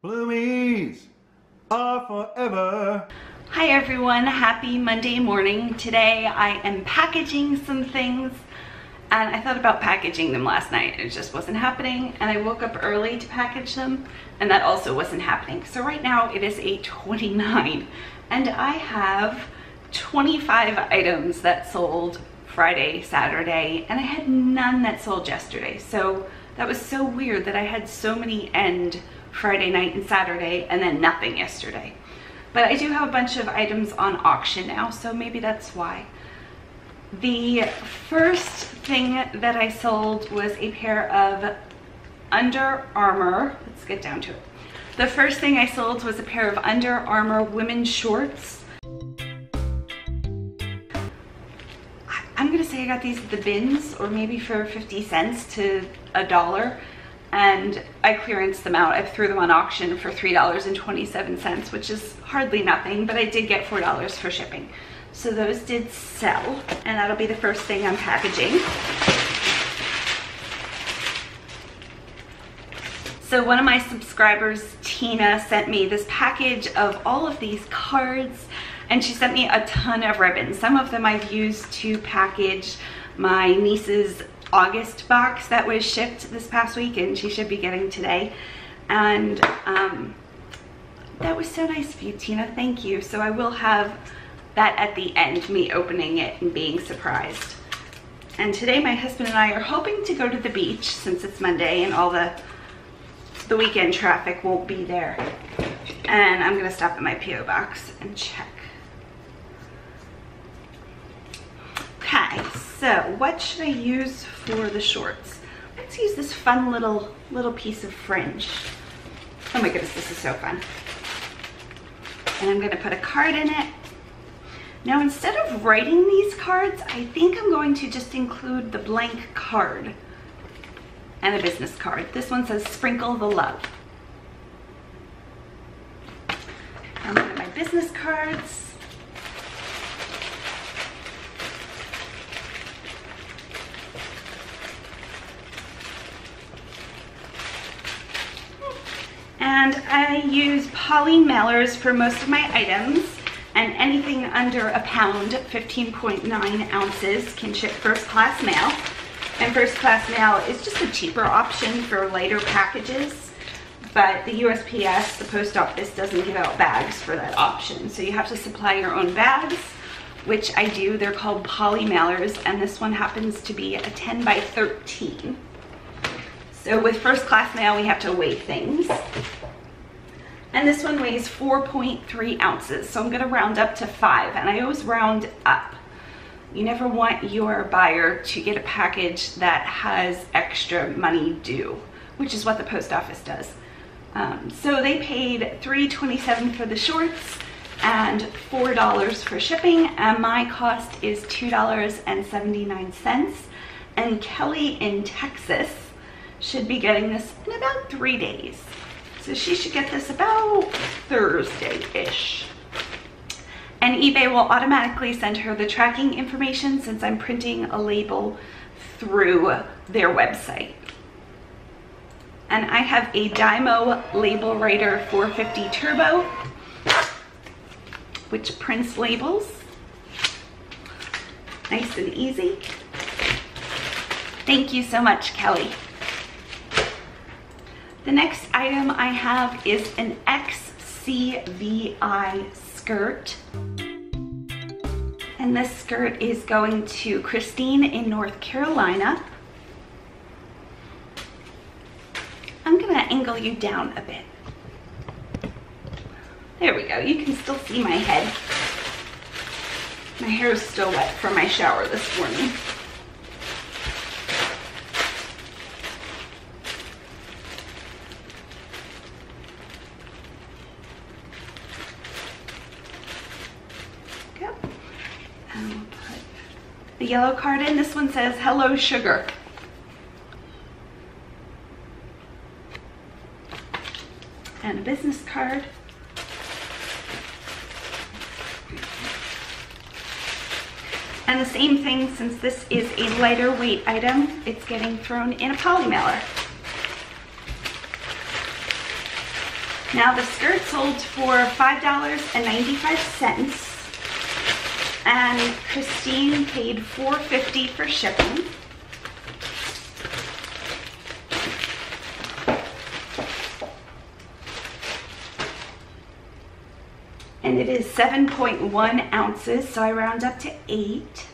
Bloomies are forever. Hi everyone, happy Monday morning. Today I am packaging some things and I thought about packaging them last night. It just wasn't happening, and I woke up early to package them and that also wasn't happening. So right now it is 8:29 and I have 25 items that sold Friday, Saturday, and I had none that sold yesterday. So that was so weird that I had so many end Friday night and Saturday and then nothing yesterday. But I do have a bunch of items on auction now, so maybe that's why. The first thing that I sold was a pair of Under Armour. Let's get down to it. The first thing I sold was a pair of Under Armour women's shorts. I'm gonna say I got these at the bins, or maybe for 50 cents to $1, and I clearanced them out. I threw them on auction for $3.27, which is hardly nothing, but I did get $4 for shipping. So those did sell, and that'll be the first thing I'm packaging. So one of my subscribers, Tina, sent me this package of all of these cards, and she sent me a ton of ribbons. Some of them I've used to package my niece's August box that was shipped this past week, and she should be getting today. And that was so nice of you, Tina. Thank you. So I will have that at the end, me opening it and being surprised. And today my husband and I are hoping to go to the beach since it's Monday and all the weekend traffic won't be there. And I'm gonna stop at my P.O. box and check. Okay, so what should I use for the shorts? Let's use this fun little piece of fringe. Oh my goodness, this is so fun. And I'm gonna put a card in it. Now, instead of writing these cards, I think I'm going to just include the blank card and a business card. This one says "Sprinkle the Love." I'm gonna my business cards. And I use poly mailers for most of my items, and anything under a pound, 15.9 ounces, can ship first class mail. And first class mail is just a cheaper option for lighter packages, but the USPS, the post office, doesn't give out bags for that option. So you have to supply your own bags, which I do. They're called poly mailers, and this one happens to be a 10 by 13. So with first class mail, we have to weigh things. And this one weighs 4.3 ounces. So I'm gonna round up to 5, and I always round up. You never want your buyer to get a package that has extra money due, which is what the post office does. So they paid $3.27 for the shorts and $4 for shipping, and my cost is $2.79. And Kelly in Texas should be getting this in about 3 days. So she should get this about Thursday-ish. And eBay will automatically send her the tracking information since I'm printing a label through their website. And I have a Dymo Label Writer 450 Turbo, which prints labels. Nice and easy. Thank you so much, Kelly. The next item I have is an XCVI skirt. And this skirt is going to Christine in North Carolina. I'm gonna angle you down a bit. There we go, you can still see my head. My hair is still wet from my shower this morning. And we'll put the yellow card in. This one says "Hello Sugar." And a business card. And the same thing, since this is a lighter weight item, it's getting thrown in a poly mailer. Now the skirt sold for $5.95, and Christine paid $4.50 for shipping. And it is 7.1 ounces, so I round up to 8.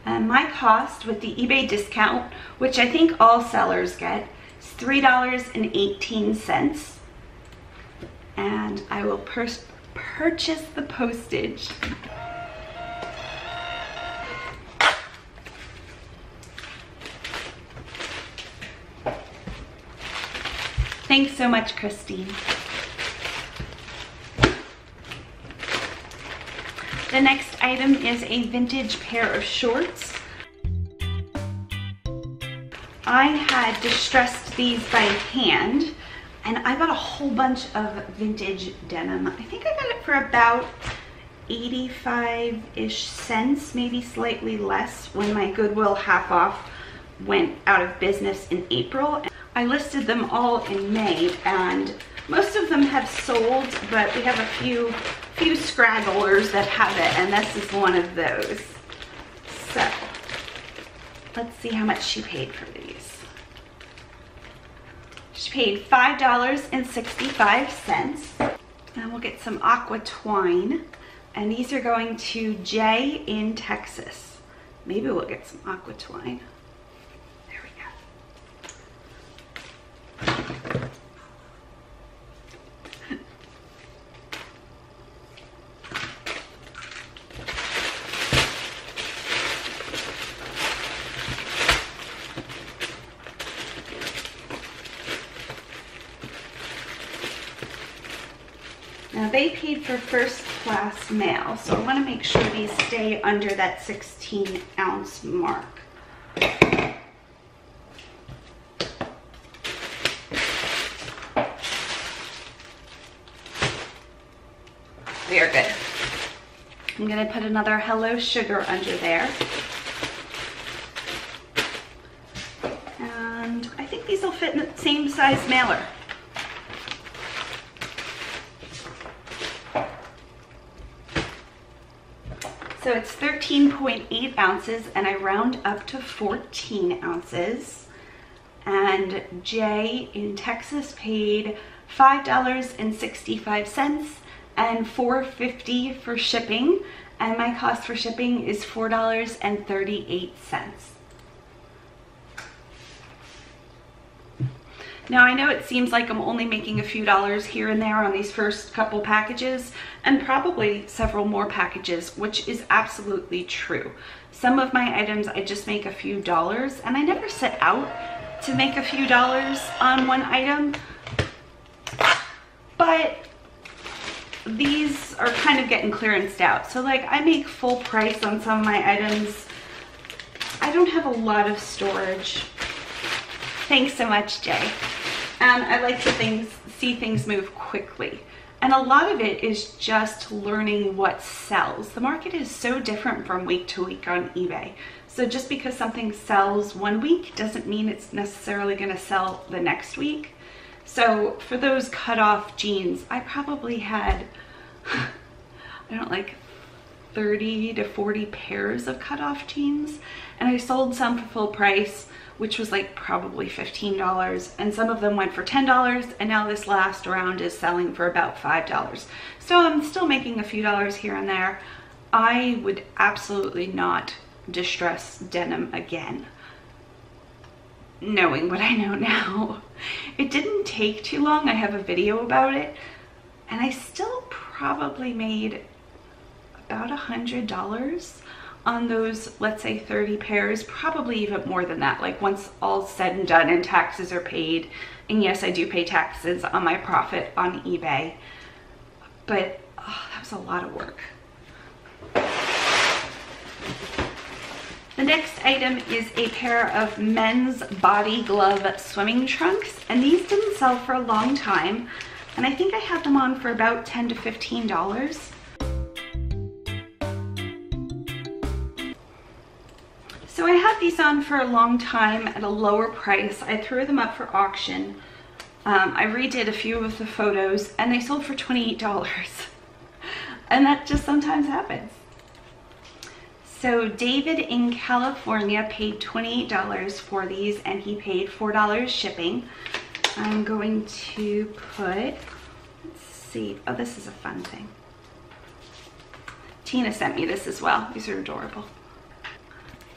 And my cost with the eBay discount, which I think all sellers get, is $3.18. And I will purchase the postage. Thanks so much, Christine. The next item is a vintage pair of shorts. I had distressed these by hand, and I got a whole bunch of vintage denim. I think I got it for about 85-ish cents, maybe slightly less, when my Goodwill half off went out of business in April. I listed them all in May, and most of them have sold, but we have a few scragglers that have it, and this is one of those. So let's see how much she paid for these. She paid $5.65, and we'll get some aqua twine, and these are going to Jay in Texas. Maybe we'll get some aqua twine. There we go. Now they paid for first class mail, so I want to make sure these stay under that 16-ounce mark. We are good. I'm going to put another Hello Sugar under there. And I think these will fit in the same size mailer. So it's 13.8 ounces, and I round up to 14 ounces. And Jay in Texas paid $5.65 and $4.50 for shipping, and my cost for shipping is $4.38. Now I know it seems like I'm only making a few dollars here and there on these first couple packages, and probably several more packages, which is absolutely true. Some of my items I just make a few dollars, and I never set out to make a few dollars on one item, but these are kind of getting clearanced out. So like I make full price on some of my items. I don't have a lot of storage. Thanks so much, Jay. And I like to see things move quickly. And a lot of it is just learning what sells. The market is so different from week to week on eBay. So just because something sells one week doesn't mean it's necessarily going to sell the next week. So for those cut-off jeans, I probably had, I don't know, like 30 to 40 pairs of cut-off jeans. And I sold some for full price, which was like probably $15, and some of them went for $10, and now this last round is selling for about $5. So I'm still making a few dollars here and there. I would absolutely not distress denim again, knowing what I know now. It didn't take too long. I have a video about it, and I still probably made about $100 on those, let's say 30 pairs, probably even more than that, like once all's said and done and taxes are paid. And yes, I do pay taxes on my profit on eBay, but oh, that was a lot of work. The next item is a pair of men's body glove swimming trunks, and these didn't sell for a long time, and I think I had them on for about $10 to $15. So I had these on for a long time at a lower price. I threw them up for auction I redid a few of the photos and they sold for $28. And that just sometimes happens. So David in California paid $28 for these and he paid $4 shipping. I'm going to put, let's see, oh, this is a fun thing. Tina sent me this as well. These are adorable.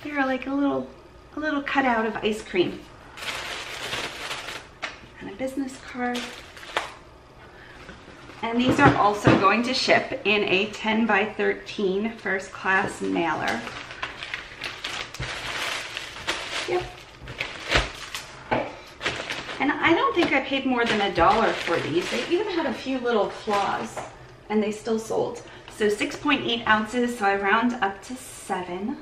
They're like a little cutout of ice cream. And a business card. And these are also going to ship in a 10 by 13 first class mailer. Yep. And I don't think I paid more than $1 for these. They even had a few little flaws and they still sold. So 6.8 ounces, so I round up to 7.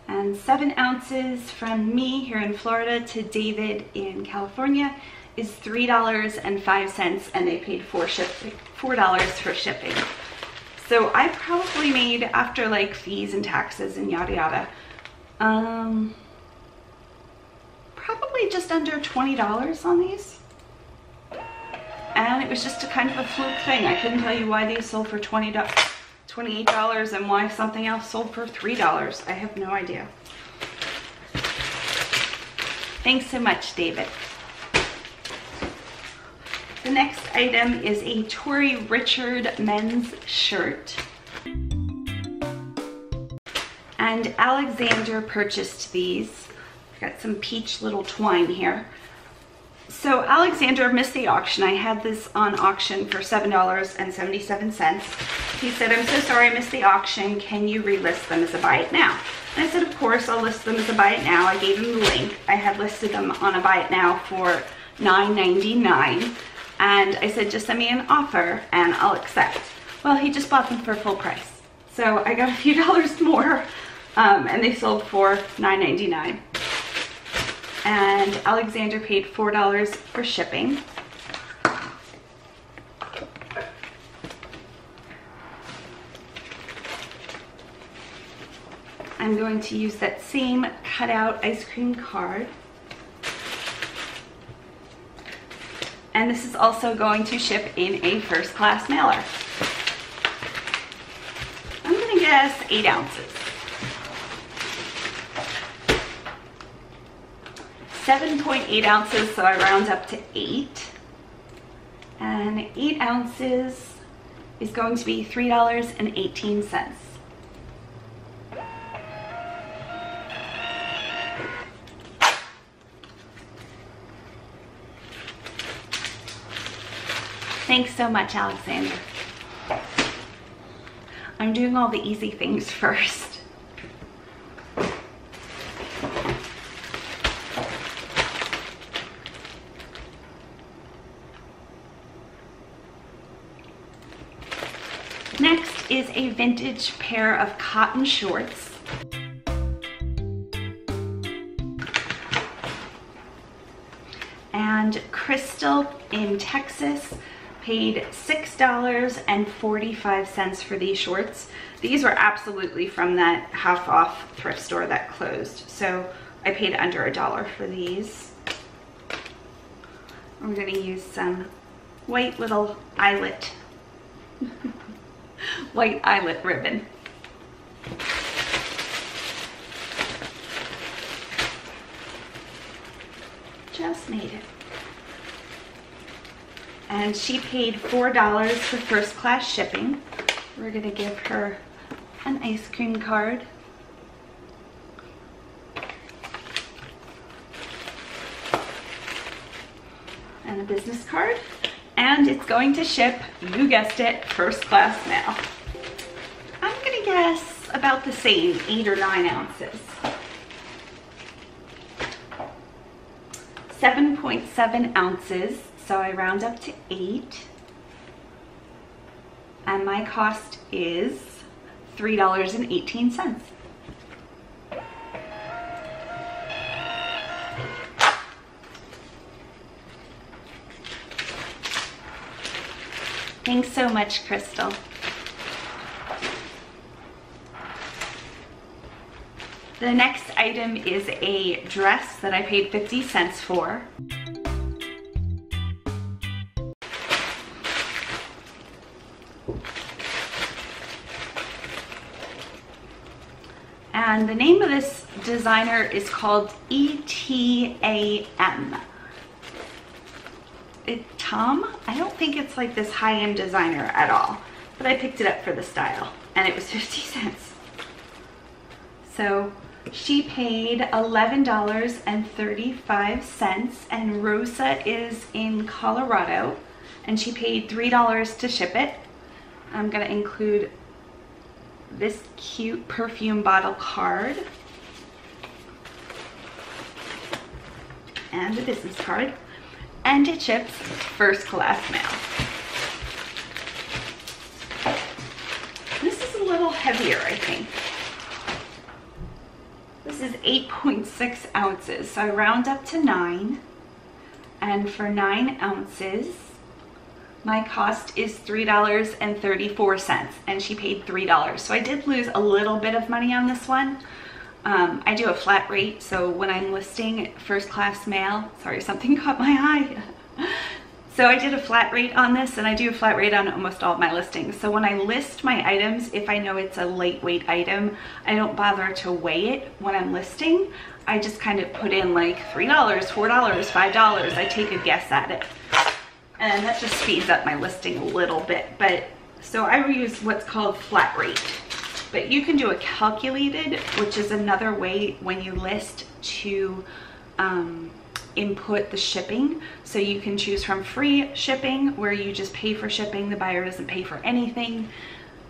And 7 ounces from me here in Florida to David in California is $3.05, and they paid $4 for shipping. So I probably made, after like fees and taxes and yada yada, probably just under $20 on these. And it was just a kind of a fluke thing. I couldn't tell you why these sold for $28 and why something else sold for $3. I have no idea. Thanks so much, David. The next item is a Tori Richard men's shirt. And Alexander purchased these. I've got some peach little twine here. So Alexander missed the auction. I had this on auction for $7.77. He said, I'm so sorry I missed the auction. Can you relist them as a buy it now? And I said, of course, I'll list them as a buy it now. I gave him the link. I had listed them on a buy it now for $9.99. And I said, just send me an offer and I'll accept. Well, he just bought them for full price. So I got a few dollars more and they sold for $9.99. And Alexander paid $4 for shipping. I'm going to use that same cutout ice cream card. And this is also going to ship in a first class mailer. I'm gonna guess 8 ounces. 7.8 ounces, so I round up to 8. And 8 ounces is going to be $3.18. Thanks so much, Alexander. I'm doing all the easy things first. Next is a vintage pair of cotton shorts. And Crystal in Texas paid $6.45 for these shorts. These were absolutely from that half off thrift store that closed. So I paid under $1 for these. I'm gonna use some white little eyelet, white eyelet ribbon. Just made it. And she paid $4 for first class shipping. We're gonna give her an ice cream card. And a business card. And it's going to ship, you guessed it, first class mail. I'm gonna guess about the same, 8 or 9 ounces. 7.7 ounces. So I round up to 8, and my cost is $3.18. Thanks so much, Crystal. The next item is a dress that I paid 50 cents for. And the name of this designer is called ETAM. Tom? I don't think it's like this high-end designer at all, but I picked it up for the style and it was 50 cents. So she paid $11.35, and Rosa is in Colorado and she paid $3 to ship it. I'm gonna include this cute perfume bottle card and a business card, and it ships first class mail. This is a little heavier, I think. This is 8.6 ounces, so I round up to 9, and for 9 ounces my cost is $3.34, and she paid $3. So I did lose a little bit of money on this one. I do a flat rate, so when I'm listing first class mail, sorry, something caught my eye. So I did a flat rate on this, and I do a flat rate on almost all of my listings. So when I list my items, if I know it's a lightweight item, I don't bother to weigh it when I'm listing. I just kind of put in like $3, $4, $5. I take a guess at it. And that just speeds up my listing a little bit. But so I use what's called flat rate. But you can do a calculated, which is another way when you list to input the shipping. So you can choose from free shipping, where you just pay for shipping, the buyer doesn't pay for anything.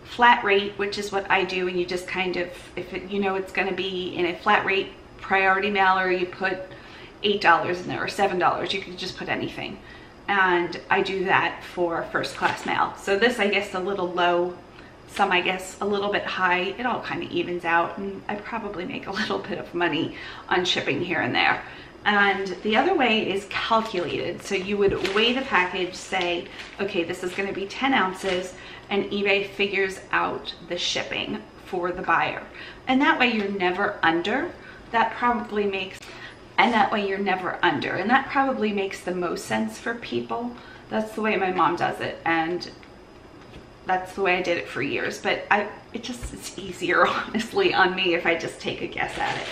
Flat rate, which is what I do, and you just kind of, if it, you know it's going to be in a flat rate priority mailer, you put $8 in there or $7. You can just put anything. And I do that for first class mail. So this, I guess, a little low, some I guess a little bit high. It all kind of evens out, and I probably make a little bit of money on shipping here and there. And the other way is calculated. So you would weigh the package, say, okay, this is going to be 10 ounces, and eBay figures out the shipping for the buyer. And that way you're never under. That probably makes that probably makes the most sense for people. That's the way my mom does it, and that's the way I did it for years. But it's easier, honestly, on me if I just take a guess at it.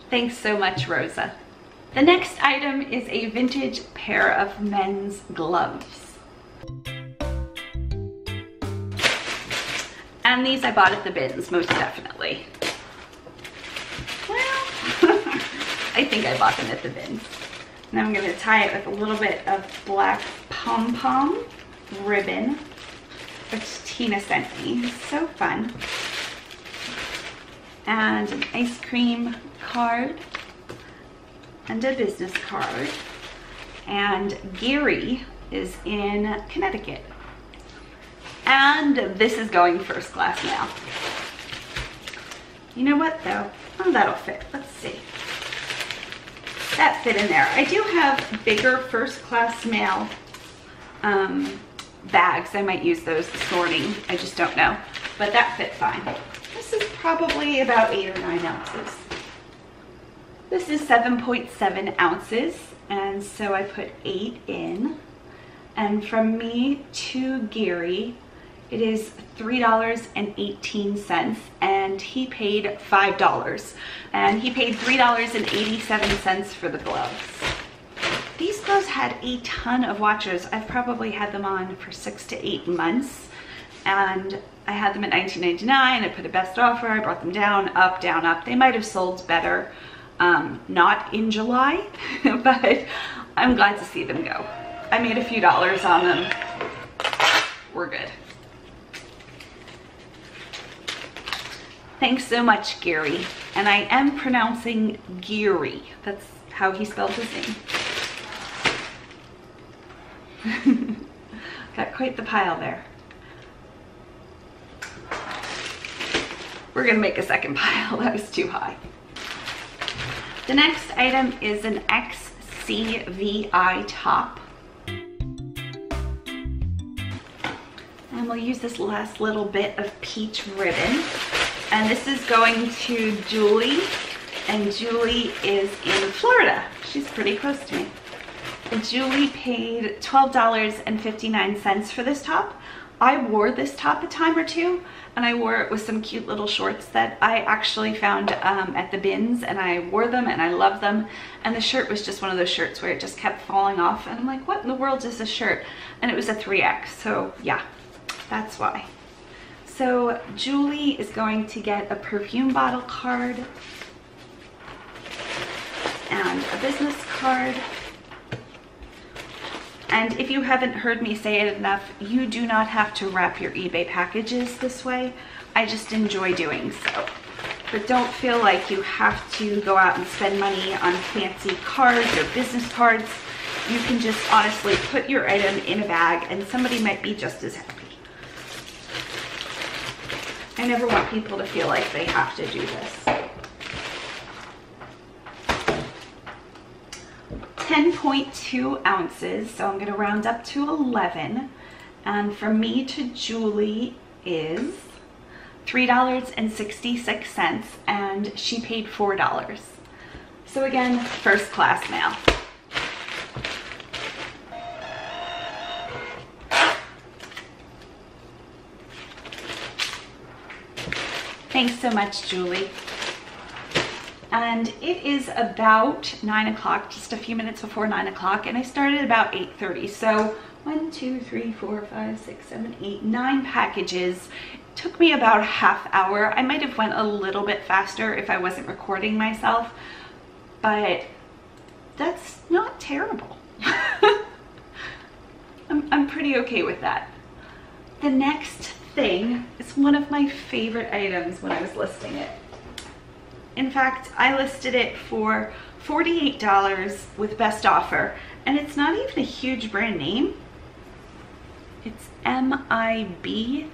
Thanks so much, Rosa. The next item is a vintage pair of men's gloves. And these I bought at the bins, most definitely. Well, I think I bought them at the bins. Now I'm gonna tie it with a little bit of black pom-pom ribbon, which Tina sent me. So fun. And an ice cream card and a business card. And Gary is in Connecticut. And this is going first class mail. You know what though? Oh, that'll fit. Let's see. That fit in there. I do have bigger first class mail bags. I might use those this morning. I just don't know. But that fit fine. This is probably about 8 or 9 ounces. This is 7.7 ounces. And so I put 8 in. And from me to Gary, it is $3.18, and he paid $5. And he paid $3.87 for the gloves. These gloves had a ton of watchers. I've probably had them on for 6 to 8 months. And I had them at $19.99. I put a best offer. I brought them down, up, down, up. They might have sold better, not in July, but I'm glad to see them go. I made a few dollars on them. We're good. Thanks so much, Gary. And I am pronouncing Geary. That's how he spelled his name. Got quite the pile there. We're gonna make a second pile. That was too high. The next item is an XCVI top. And we'll use this last little bit of peach ribbon. And this is going to Julie, and Julie is in Florida. She's pretty close to me. Julie paid $12.59 for this top. I wore this top a time or two, and I wore it with some cute little shorts that I actually found at the bins, and I wore them and I love them. And the shirt was just one of those shirts where it just kept falling off, and I'm like, what in the world is this shirt? And it was a 3X, so yeah, that's why. So Julie is going to get a perfume bottle card and a business card. And if you haven't heard me say it enough, you do not have to wrap your eBay packages this way. I just enjoy doing so. But don't feel like you have to go out and spend money on fancy cards or business cards. You can just honestly put your item in a bag and somebody might be just as happy. I never want people to feel like they have to do this. 10.2 ounces, so I'm going to round up to 11. And from me to Julie is $3.66, and she paid $4. So again, first class mail. Thanks so much, Julie. And it is about 9 o'clock, just a few minutes before 9 o'clock, and I started about 8:30. So 1, 2, 3, 4, 5, 6, 7, 8, 9 packages. It took me about a half hour. I might have went a little bit faster if I wasn't recording myself, but that's not terrible. I'm pretty okay with that. The next thing is one of my favorite items when I was listing it. In fact, I listed it for $48 with best offer, and it's not even a huge brand name. It's MIB,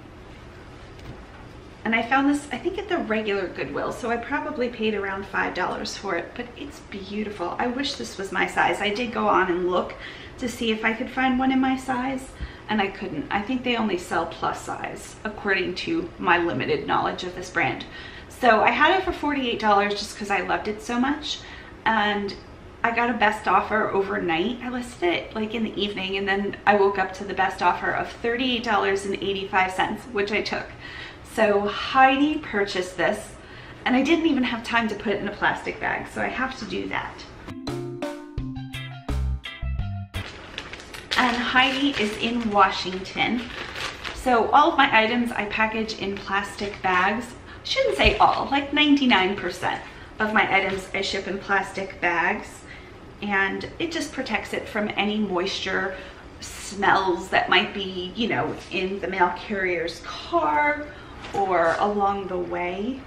and I found this, I think, at the regular Goodwill, so I probably paid around $5 for it, but it's beautiful. I wish this was my size. I did go on and look to see if I could find one in my size, and I couldn't. I think they only sell plus size, according to my limited knowledge of this brand. So I had it for $48 just because I loved it so much, and I got a best offer overnight. I listed it like in the evening, and then I woke up to the best offer of $38.85, which I took. So Heidi purchased this, and I didn't even have time to put it in a plastic bag, so I have to do that. And Heidi is in Washington. So all of my items I package in plastic bags. Shouldn't say all, like 99% of my items I ship in plastic bags, and it just protects it from any moisture, smells that might be, you know, in the mail carrier's car or along the way.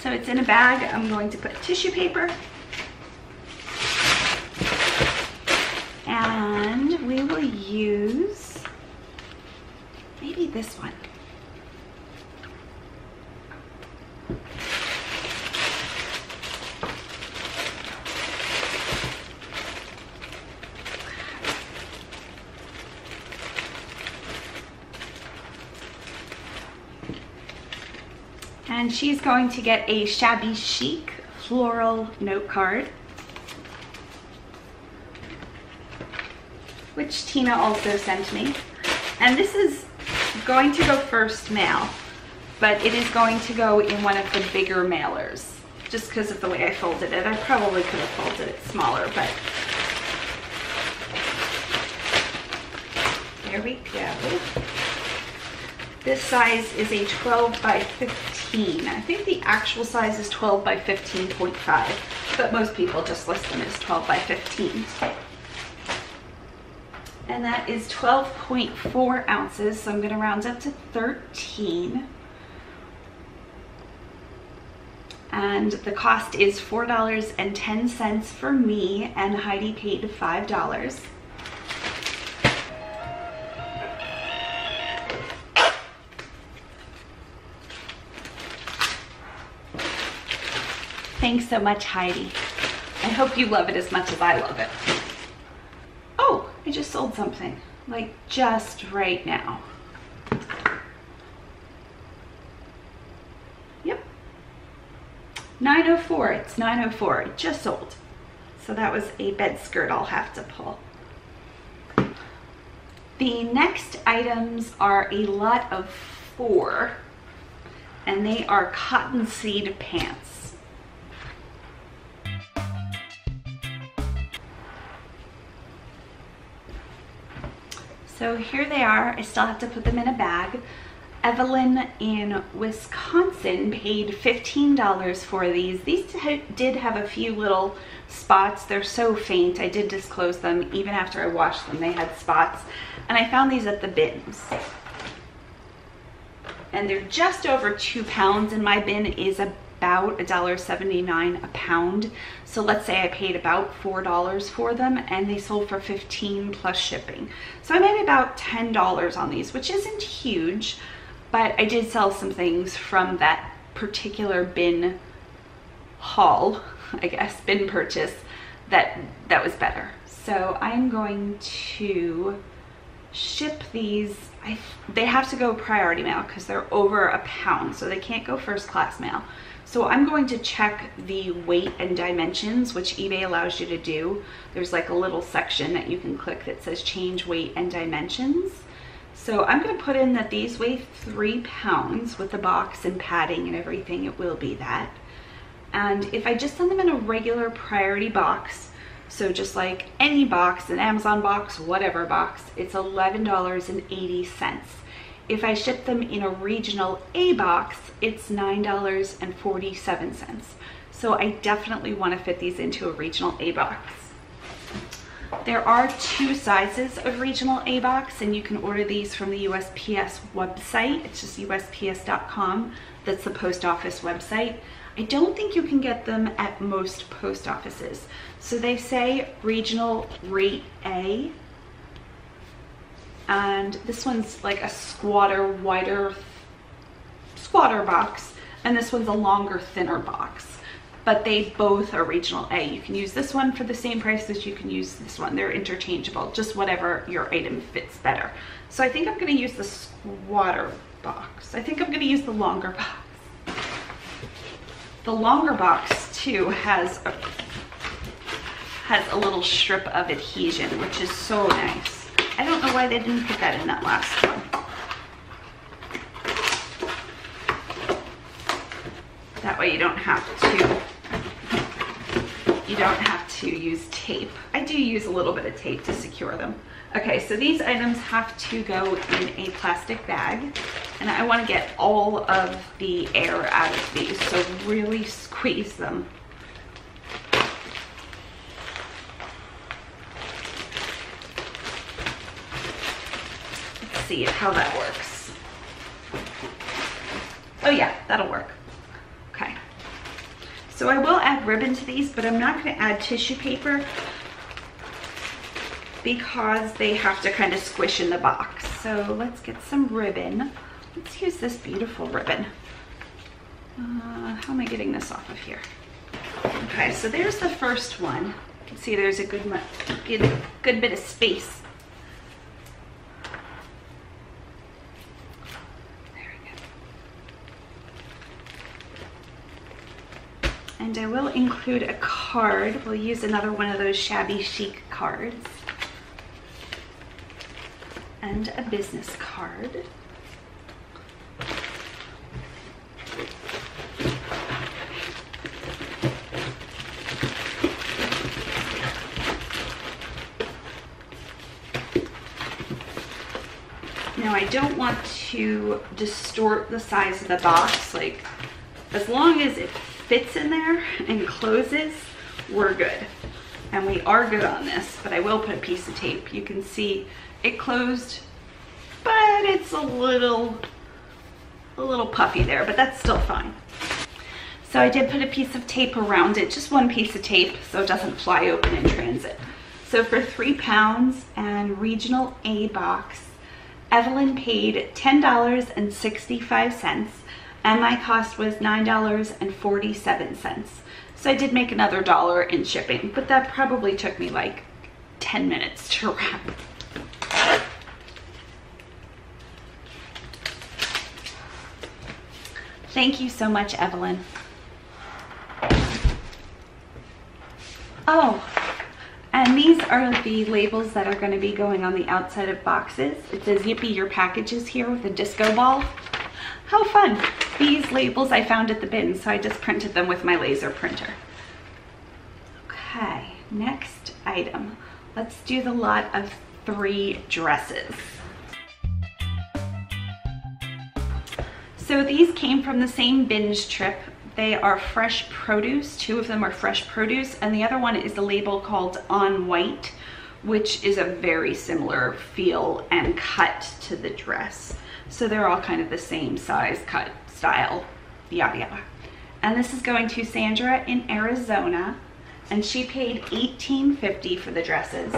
So it's in a bag. I'm going to put tissue paper. And we will use maybe this one. And she's going to get a shabby chic floral note card, which Tina also sent me. And this is going to go first mail, but it is going to go in one of the bigger mailers, just because of the way I folded it. I probably could have folded it smaller, but there we go. This size is a 12 by 15. I think the actual size is 12 by 15.5, but most people just list them as 12 by 15. And that is 12.4 ounces, so I'm going to round up to 13. And the cost is $4.10 for me, and Heidi paid $5. Thanks so much, Heidi. I hope you love it as much as I love it. Oh, I just sold something, like just right now. 904, it's 904, it just sold. So that was a bed skirt I'll have to pull. The next items are a lot of 4, and they are cottonseed pants. So here they are. I still have to put them in a bag. Evelyn in Wisconsin paid $15 for these. These did have a few little spots. They're so faint. I did disclose them even after I washed them. They had spots. And I found these at the bins. And they're just over 2 pounds, and my bin is about $1.79 a pound. So let's say I paid about $4 for them, and they sold for $15 plus shipping. So I made about $10 on these, which isn't huge. But I did sell some things from that particular bin haul, I guess, bin purchase, that was better. So I'm going to ship these. They have to go priority mail because they're over a pound, so they can't go first class mail. So I'm going to check the weight and dimensions, which eBay allows you to do. There's like a little section that you can click that says change weight and dimensions. So I'm going to put in that these weigh 3 pounds with the box and padding and everything. It will be that. And if I just send them in a regular priority box, so just like any box, an Amazon box, whatever box, it's $11.80. If I ship them in a regional A box, it's $9.47. So I definitely want to fit these into a regional A box. There are 2 sizes of regional A box, and you can order these from the USPS website. It's just USPS.com. That's the post office website. I don't think you can get them at most post offices. So they say regional rate A. And this one's like a wider squatter box, and this one's a longer, thinner box. But they both are regional A. You can use this one for the same price as you can use this one. They're interchangeable, just whatever your item fits better. So I think I'm gonna use the squatter box. I think I'm gonna use the longer box. The longer box too has a little strip of adhesion, which is so nice. I don't know why they didn't put that in that last one. That way you don't have to use tape. I do use a little bit of tape to secure them. Okay, so these items have to go in a plastic bag, and I want to get all of the air out of these, so really squeeze them. Let's see how that works. Oh yeah, that'll work. Okay. So I will add ribbon to these, but I'm not going to add tissue paper because they have to kind of squish in the box. So let's get some ribbon. Let's use this beautiful ribbon. How am I getting this off of here? Okay, so there's the first one. You can see there's a good bit of space. And I will include a card. We'll use another one of those shabby chic cards. And a business card. Now I don't want to distort the size of the box. Like, as long as it fits in there and closes, we're good. And we are good on this, but I will put a piece of tape. You can see it closed, but it's a little puffy there, but that's still fine. So I did put a piece of tape around it, just one piece of tape, so it doesn't fly open in transit. So for 3 pounds and regional A box, Evelyn paid $10.65. And my cost was $9.47. So I did make another $1 in shipping, but that probably took me like 10 minutes to wrap. Thank you so much, Evelyn. Oh, and these are the labels that are going to be going on the outside of boxes. It says Yippee, your package is here with a disco ball. How fun. These labels I found at the bin, so I just printed them with my laser printer. Okay, next item. Let's do the lot of 3 dresses. So these came from the same binge trip. They are fresh produce. 2 of them are fresh produce, and the other one is a label called On White, which is a very similar feel and cut to the dress. So they're all kind of the same size, cut, style, yada yada. And this is going to Sandra in Arizona, and she paid $18.50 for the dresses.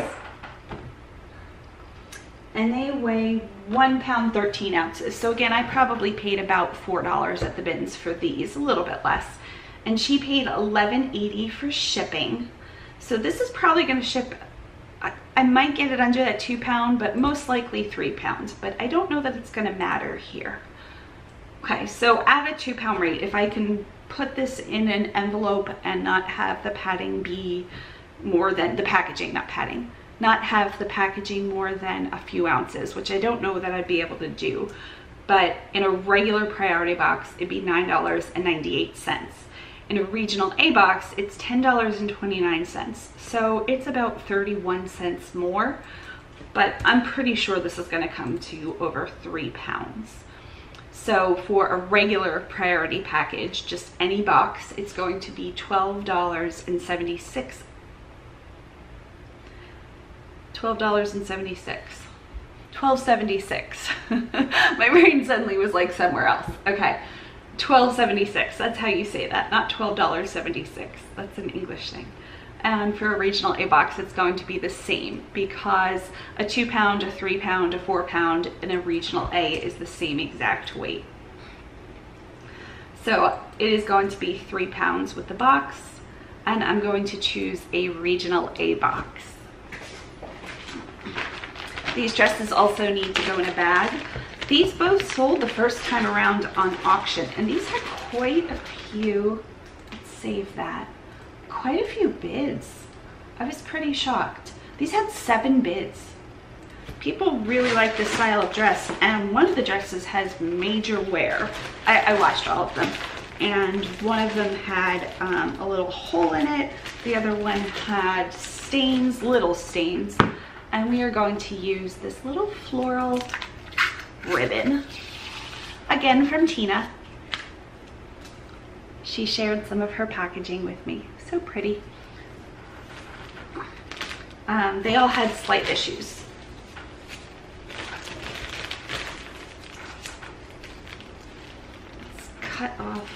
And they weigh 1 pound 13 ounces. So again, I probably paid about $4 at the bins for these, a little bit less. And she paid $11.80 for shipping. So this is probably going to ship, I might get it under that 2 pound, but most likely 3 pounds. But I don't know that it's going to matter here. Okay, so at a 2 pound rate, if I can put this in an envelope and not have the padding be more than the packaging, not padding, not have the packaging more than a few ounces, which I don't know that I'd be able to do, but in a regular priority box, it'd be $9.98. In a regional A box, it's $10.29. So it's about 31 cents more, but I'm pretty sure this is gonna come to over 3 pounds. So for a regular priority package, just any box, it's going to be $12.76. $12.76. My brain suddenly was like somewhere else. Okay, $12.76. That's how you say that, not $12.76. That's an English thing. And for a regional A box, it's going to be the same because a 2 pound, a 3 pound, a 4 pound, and a regional A is the same exact weight. So it is going to be 3 pounds with the box, and I'm going to choose a regional A box. These dresses also need to go in a bag. These both sold the first time around on auction, and these had quite a few, let's save that, quite a few bids. I was pretty shocked. These had 7 bids. People really like this style of dress, and one of the dresses has major wear. I watched all of them, and one of them had a little hole in it. The other one had stains, little stains. And we are going to use this little floral ribbon, again from Tina. She shared some of her packaging with me. So pretty. They all had slight issues. Let's cut off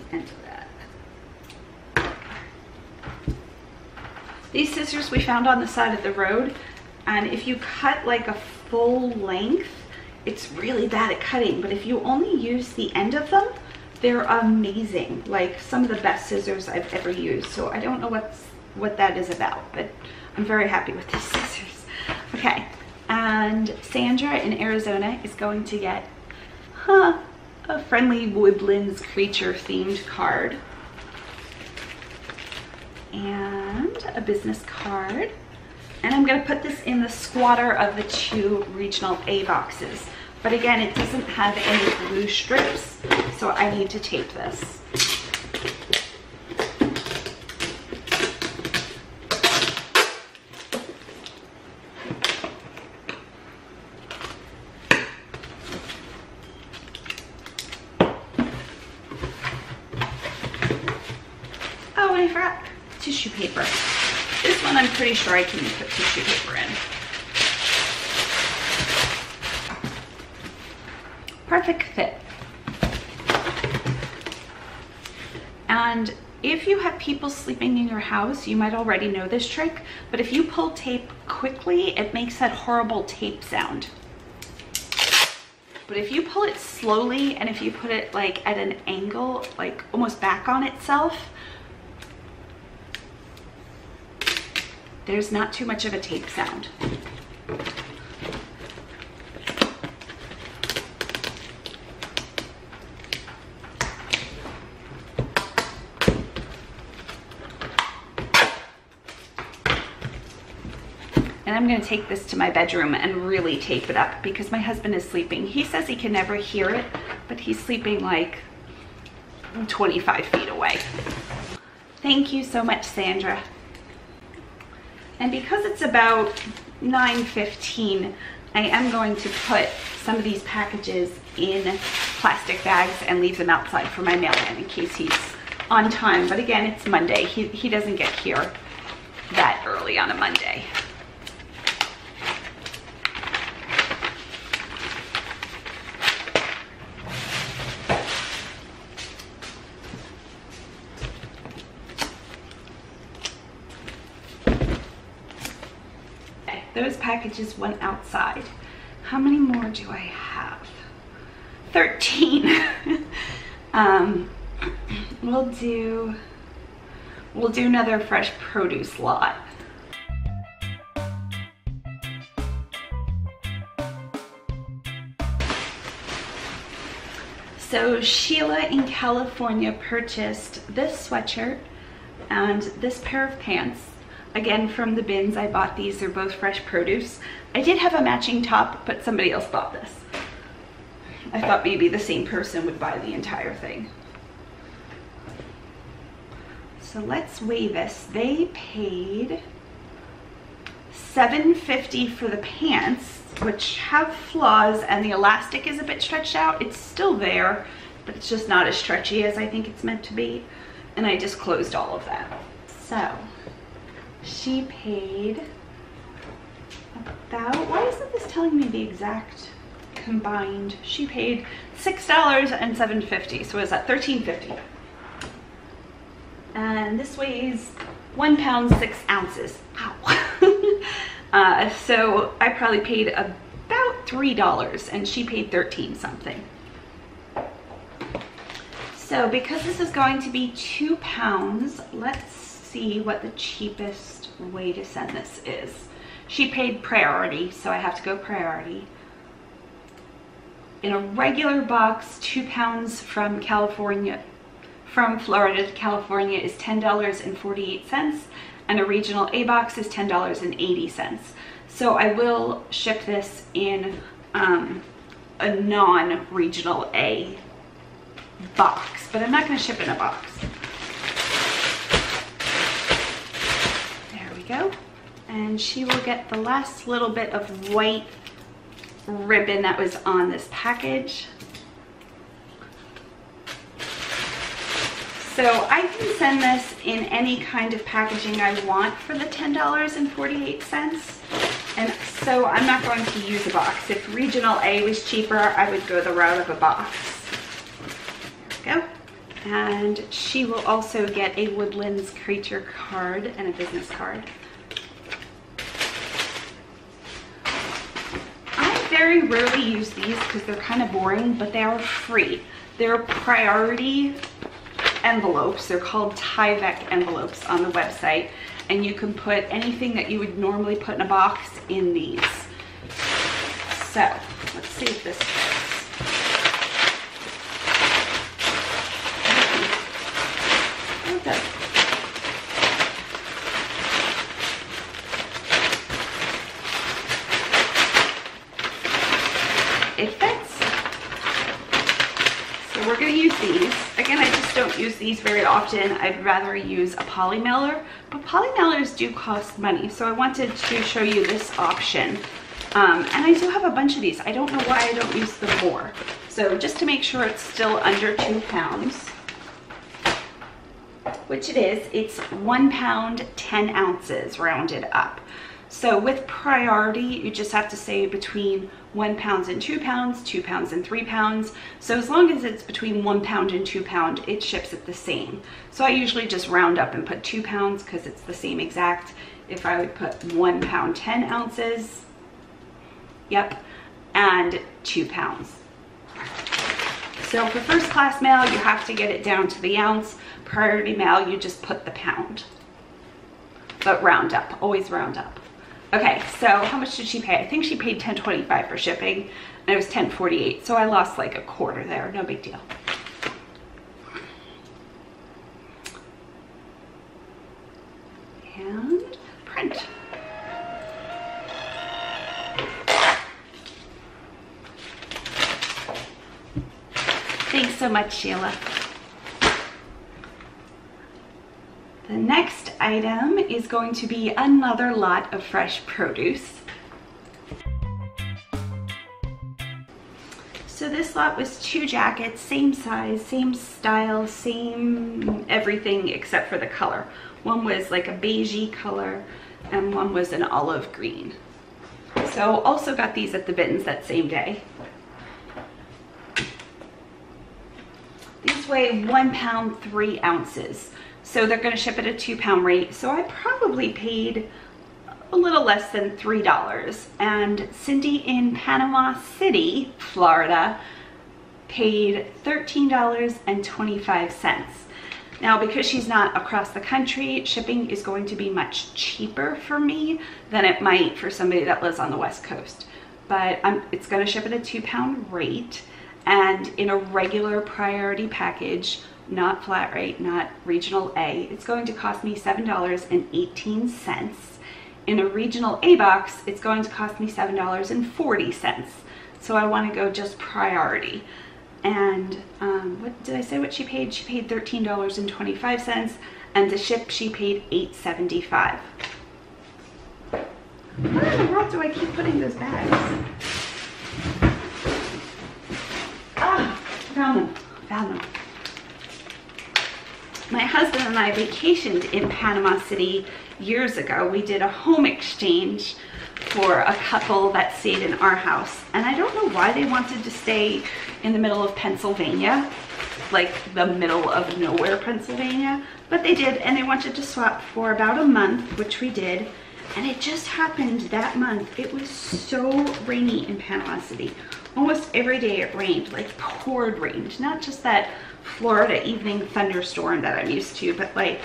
the end of that. These scissors we found on the side of the road, and if you cut like a full length, it's really bad at cutting, but if you only use the end of them, they're amazing. Like some of the best scissors I've ever used. So I don't know what that is about, but I'm very happy with these scissors. Okay, and Sandra in Arizona is going to get a Friendly Woodlands creature themed card. And a business card. And I'm going to put this in the squatter of the 2 regional A boxes. But again, it doesn't have any glue strips, so I need to tape this. Oh, and I forgot tissue paper. This one I'm pretty sure I can put tissue paper in. Perfect fit. And if you have people sleeping in your house, you might already know this trick, but if you pull tape quickly, it makes that horrible tape sound. But if you pull it slowly, and if you put it like at an angle, like almost back on itself, there's not too much of a tape sound. I'm gonna take this to my bedroom and really tape it up because my husband is sleeping. He says he can never hear it, but he's sleeping like 25 feet away. Thank you so much, Sandra. And because it's about 9:15, I am going to put some of these packages in plastic bags and leave them outside for my mailman in case he's on time. But again, it's Monday. He doesn't get here that early on a Monday. Okay, those packages went outside. How many more do I have? 13. We'll do another fresh produce lot. So Sheila in California purchased this sweatshirt and this pair of pants. Again, from the bins I bought these. They're both fresh produce. I did have a matching top, but somebody else bought this. I thought maybe the same person would buy the entire thing. So let's weigh this. They paid $7.50 for the pants, which have flaws, and the elastic is a bit stretched out. It's still there, but it's just not as stretchy as I think it's meant to be. And I just closed all of that. So she paid about, why isn't this telling me the exact combined? She paid $6 and $7.50. So what is that? $13.50. And this weighs 1 pound 6 ounces. Ow. So I probably paid about $3 and she paid 13 something. So because this is going to be 2 pounds, let's see what the cheapest way to send this is. She paid priority, so I have to go priority. In a regular box, 2 pounds from California, from Florida to California is $10.48, and a regional A box is $10.80. So I will ship this in a non-regional A box, but I'm not going to ship in a box. There we go. And she will get the last little bit of white ribbon that was on this package. So I can send this in any kind of packaging I want for the $10.48. And so I'm not going to use a box. If regional A was cheaper, I would go the route of a box. There we go. And she will also get a Woodlands Creature card and a business card. I very rarely use these because they're kind of boring, but they are free. They're priority envelopes. They're called Tyvek envelopes on the website, and you can put anything that you would normally put in a box in these. So let's see if this fits. Oh, it does. It fits. So we're going to use these. Again, I just don't use these very often. I'd rather use a poly mailer, but poly mailers do cost money. So I wanted to show you this option. And I do have a bunch of these. I don't know why I don't use them more. So just to make sure it's still under 2 pounds, which it is, it's 1 pound 10 ounces rounded up. So with priority, you just have to say between 1 pound and 2 pounds, 2 pounds and 3 pounds. So as long as it's between 1 pound and 2 pound, it ships it the same. So I usually just round up and put 2 pounds because it's the same exact. If I would put 1 pound 10 ounces, yep, and 2 pounds. So for first class mail, you have to get it down to the ounce. Priority mail, you just put the pound. But round up, always round up. Okay, so how much did she pay? I think she paid $10.25 for shipping, and it was $10.48, so I lost like a quarter there, no big deal. And print. Thanks so much, Sheila. The next item is going to be another lot of fresh produce. So this lot was 2 jackets, same size, same style, same everything except for the color. One was like a beigey color and one was an olive green. So also got these at the bins that same day. These weigh 1 pound 3 ounces. So they're going to ship at a 2 pound rate. So I probably paid a little less than $3. And Cindy in Panama City, Florida, paid $13.25. Now, because she's not across the country, shipping is going to be much cheaper for me than it might for somebody that lives on the West Coast. But it's going to ship at a 2 pound rate and in a regular priority package, not flat rate, not regional A. It's going to cost me $7.18. In a regional A box, it's going to cost me $7.40. So I want to go just priority. And what did I say what she paid? She paid $13.25, and to ship she paid $8.75. Where in the world do I keep putting those bags? Ah, found them. Found them. My husband and I vacationed in Panama City years ago. We did a home exchange for a couple that stayed in our house. And I don't know why they wanted to stay in the middle of Pennsylvania, like the middle of nowhere, Pennsylvania. But they did, and they wanted to swap for about a month, which we did. And it just happened that month. It was so rainy in Panama City. Almost every day it rained, like poured rain. Not just that Florida evening thunderstorm that I'm used to, but like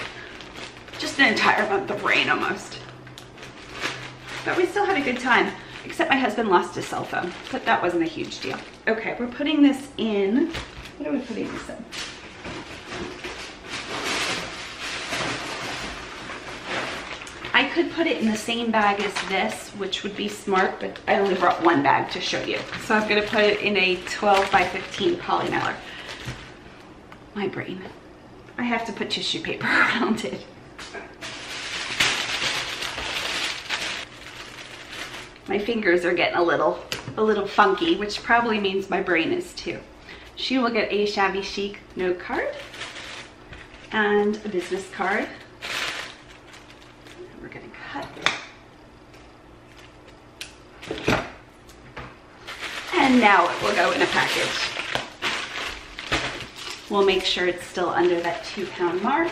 just an entire month of rain almost. But we still had a good time, except my husband lost his cell phone, but that wasn't a huge deal. Okay, we're putting this in. What are we putting this in? I could put it in the same bag as this, which would be smart, but I only brought 1 bag to show you. So I'm gonna put it in a 12 by 15 poly mailer. My brain. I have to put tissue paper around it. My fingers are getting a little funky, which probably means my brain is too. She will get a shabby chic note card and a business card. We're gonna cut. And now it will go in a package. We'll make sure it's still under that 2 pound mark.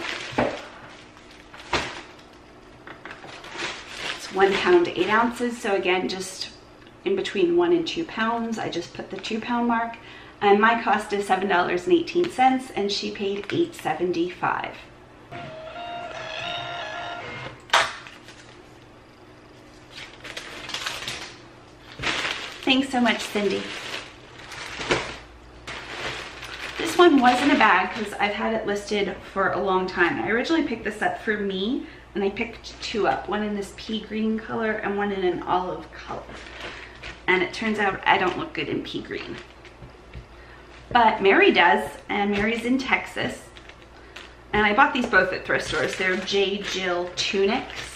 It's 1 pound 8 ounces. So again, just in between 1 and 2 pounds, I just put the 2 pound mark. And my cost is $7.18 and she paid $8.75. Thanks so much, Cindy. This one was in a bag because I've had it listed for a long time. I originally picked this up for me and I picked 2 up, one in this pea green color and one in an olive color. And it turns out I don't look good in pea green. But Mary does, and Mary's in Texas. And I bought these both at thrift stores. They're J. Jill tunics.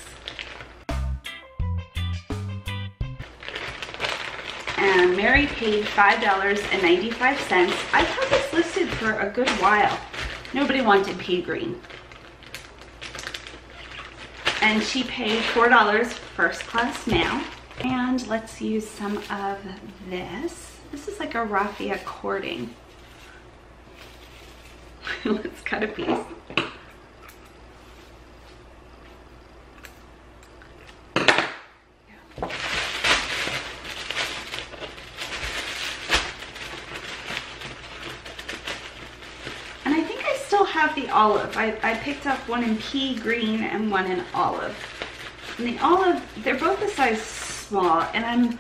And Mary paid $5.95. I've had this listed for a good while. Nobody wanted pea green. And she paid $4 first class mail. And let's use some of this. This is like a raffia cording. Let's cut a piece. Have the olive. I picked up one in pea green and one in olive. And the olive, they're both a size small, and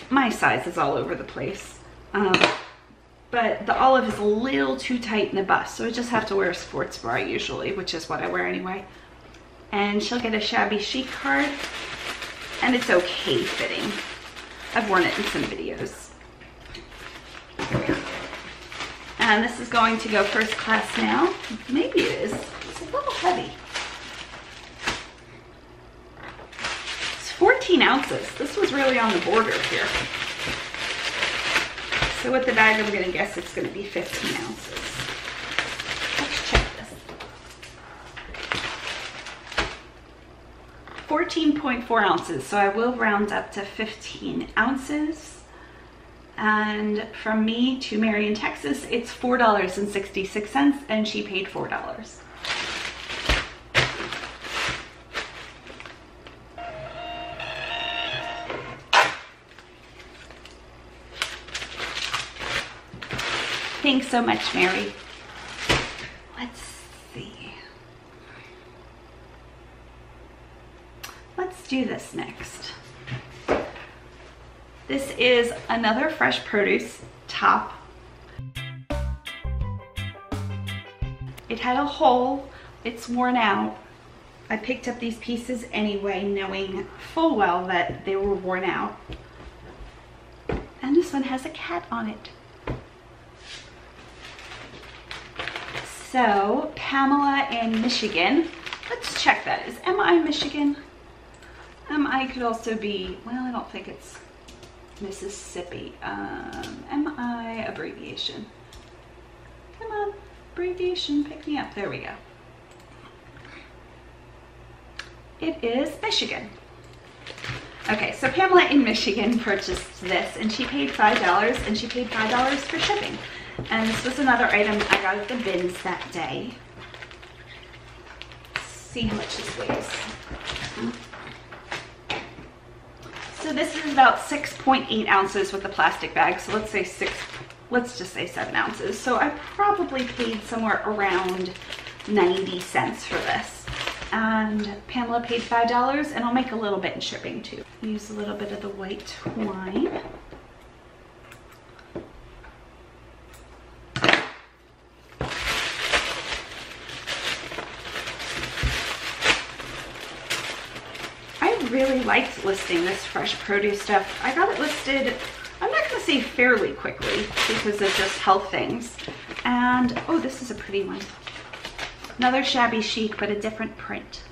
my size is all over the place. But the olive is a little too tight in the bust, so I just have to wear a sports bra usually, which is what I wear anyway. And she'll get a shabby chic card, and it's okay fitting. I've worn it in some videos. And this is going to go first class mail. Maybe it is. It's a little heavy. It's 14 ounces. This was really on the border here. So with the bag, I'm going to guess it's going to be 15 ounces. Let's check this. 14.4 ounces. So I will round up to 15 ounces. And from me to Marion, Texas, it's $4.66, and she paid $4. Thanks so much, Mary. Let's see. Let's do this next. This is another fresh produce top. It had a hole, it's worn out. I picked up these pieces anyway, knowing full well that they were worn out. And this one has a cat on it. So, Pamela in Michigan. Let's check that. Is MI Michigan? MI could also be, well, I don't think it's Mississippi. MI abbreviation. Come on, abbreviation, pick me up. There we go. It is Michigan. Okay, so Pamela in Michigan purchased this, and she paid $5, and she paid $5 for shipping. And this was another item I got at the bins that day. Let's see how much this weighs. So this is about 6.8 ounces with the plastic bag. So let's say let's just say 7 ounces. So I probably paid somewhere around 90 cents for this. And Pamela paid $5, and I'll make a little bit in shipping too. Use a little bit of the white twine. Really liked listing this fresh produce stuff. I got it listed, I'm not going to say fairly quickly because of just health things. And oh, this is a pretty one. Another shabby chic, but a different print.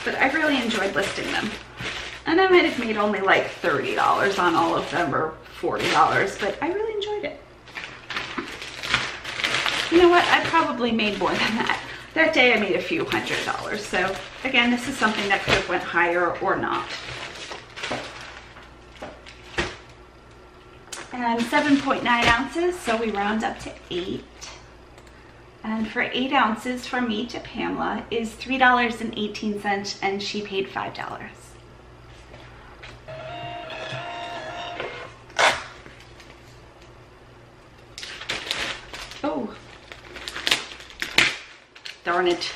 But I really enjoyed listing them. And I might have made only like $30 on all of them, or $40, but I really enjoyed it. You know what? I probably made more than that. That day I made a few $100s. So again, this is something that could have went higher or not. And 7.9 ounces, so we round up to 8. And for 8 ounces from me to Pamela is $3.18, and she paid $5. Oh. Darn it.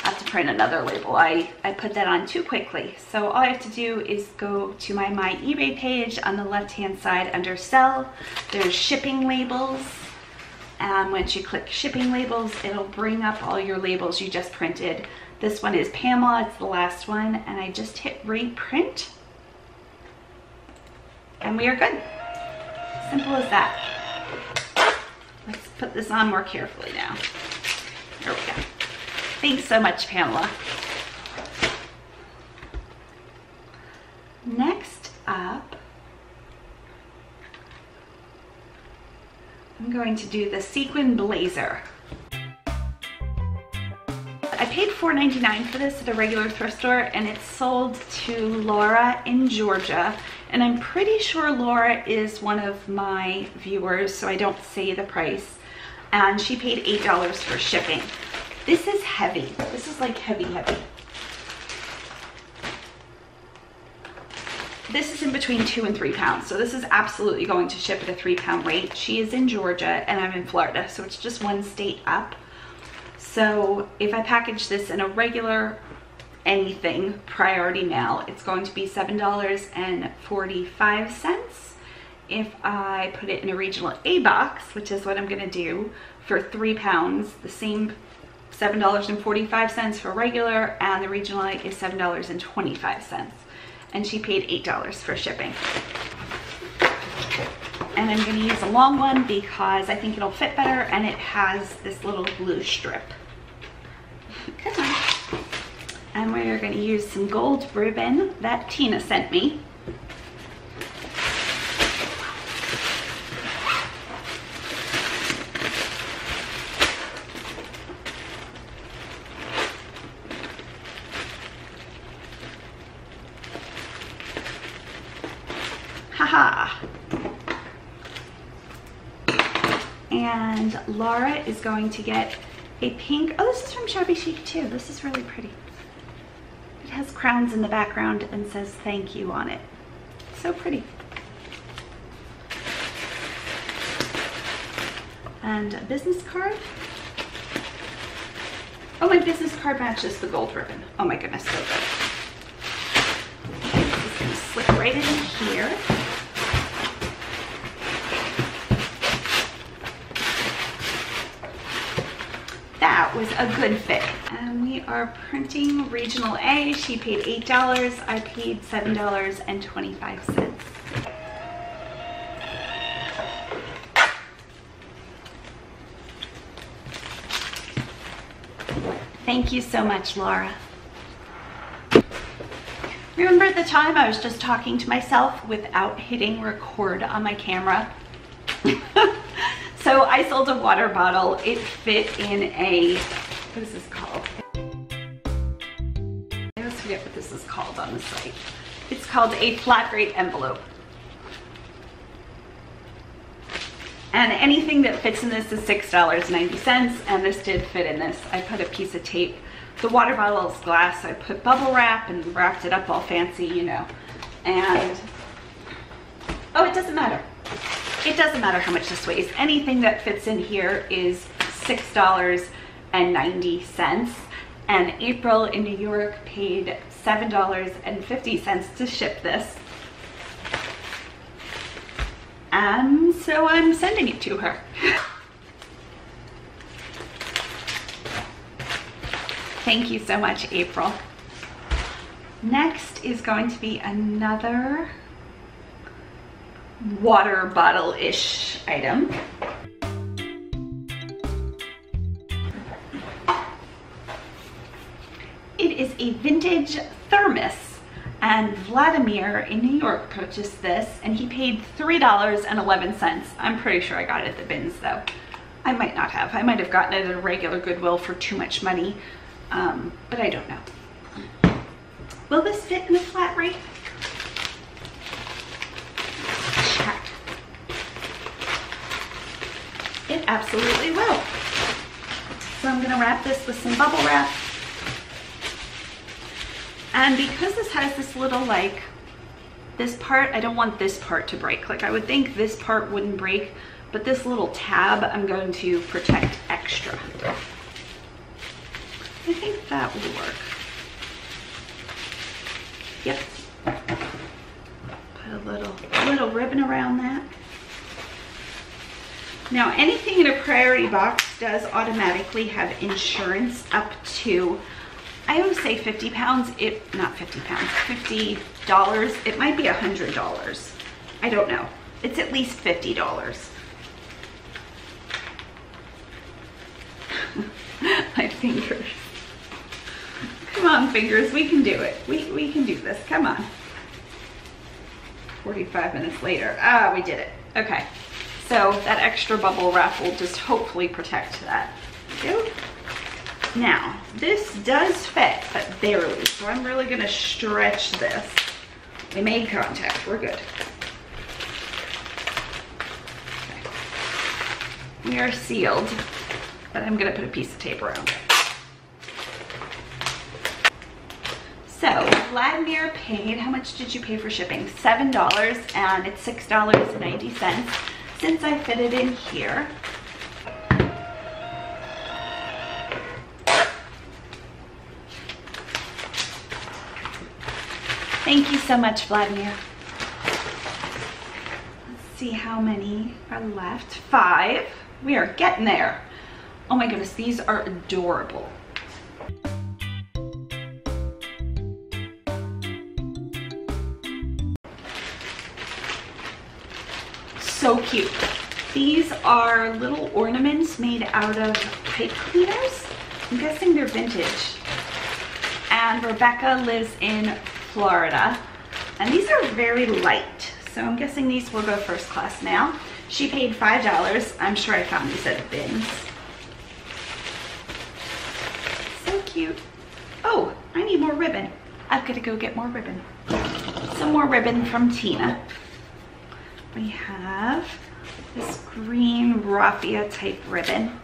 I have to print another label. I put that on too quickly. So all I have to do is go to my eBay page on the left hand side under sell. There's shipping labels. And once you click shipping labels, it'll bring up all your labels you just printed. This one is Pamela, it's the last one. And I just hit reprint. And we are good. Simple as that. Let's put this on more carefully now. There we go. Thanks so much, Pamela. Next up, I'm going to do the sequin blazer. I paid $4.99 for this at a regular thrift store, and it's sold to Laura in Georgia. And I'm pretty sure Laura is one of my viewers, so I don't say the price. And she paid $8 for shipping. This is heavy. This is like heavy. This is in between 2 and 3 pounds. So this is absolutely going to ship at a 3-pound weight. She is in Georgia and I'm in Florida, so it's just one state up. So if I package this in a regular anything priority mail, it's going to be $7.45. If I put it in a regional A box, which is what I'm going to do, for 3 pounds, the same $7.45 for regular, and the regional A is $7.25. And she paid $8 for shipping. And I'm going to use a long one because I think it'll fit better, and it has this little blue strip. Come on. And we're going to use some gold ribbon that Tina sent me. Haha. And Laura is going to get a pink. Oh, this is from Shabby Chic too. This is really pretty. It has crowns in the background and says thank you on it. So pretty. And a business card. Oh, my business card matches the gold ribbon. Oh my goodness, so good. This is going to slip right in here. That was a good fit. And we are printing Regional A. She paid $8. I paid $7.25. Thank you so much, Laura. Remember the time I was just talking to myself without hitting record on my camera? So I sold a water bottle. It fit in a, what is this called? I always forget what this is called on the site. It's called a flat rate envelope. And anything that fits in this is $6.90, and this did fit in this. I put a piece of tape. The water bottle is glass, so I put bubble wrap and wrapped it up all fancy, you know. And, oh, it doesn't matter. It doesn't matter how much this weighs. Anything that fits in here is $6.90. And April in New York paid $7.50 to ship this. And so I'm sending it to her. Thank you so much, April. Next is going to be another water bottle-ish item. It is a vintage thermos, and Vladimir in New York purchased this, and he paid $3.11. I'm pretty sure I got it at the bins though. I might not have. I might have gotten it at a regular Goodwill for too much money, but I don't know. Will this fit in a flat rate? Check. It absolutely will. So I'm gonna wrap this with some bubble wrap. And because this has this little, like, this part, I don't want this part to break. Like, I would think this part wouldn't break, but this little tab I'm going to protect extra. I think that will work. Yep. Put a little ribbon around that. Now, anything in a priority box does automatically have insurance up to, I always say 50 pounds, not 50 pounds, $50. It might be $100. I don't know. It's at least $50. My fingers. Come on, fingers, we can do it. We can do this, come on. 45 minutes later, we did it. Okay, so that extra bubble wrap will just hopefully protect that. Go. Now, this does fit, but barely, so I'm really gonna stretch this. We made contact, we're good. Okay. We are sealed, but I'm gonna put a piece of tape around it. So, Vladimir paid, how much did you pay for shipping? $7, and it's $6.90 since I fit it in here. Thank you so much, Vladimir. Let's see how many are left. 5. We are getting there. Oh my goodness, these are adorable. so cute. These are little ornaments made out of pipe cleaners. I'm guessing they're vintage. And Rebecca lives in Florida. And these are very light. So I'm guessing these will go first class mail. She paid $5. I'm sure I found these at bins. So cute. Oh, I need more ribbon. I've got to go get more ribbon. Some more ribbon from Tina. We have this green raffia type ribbon.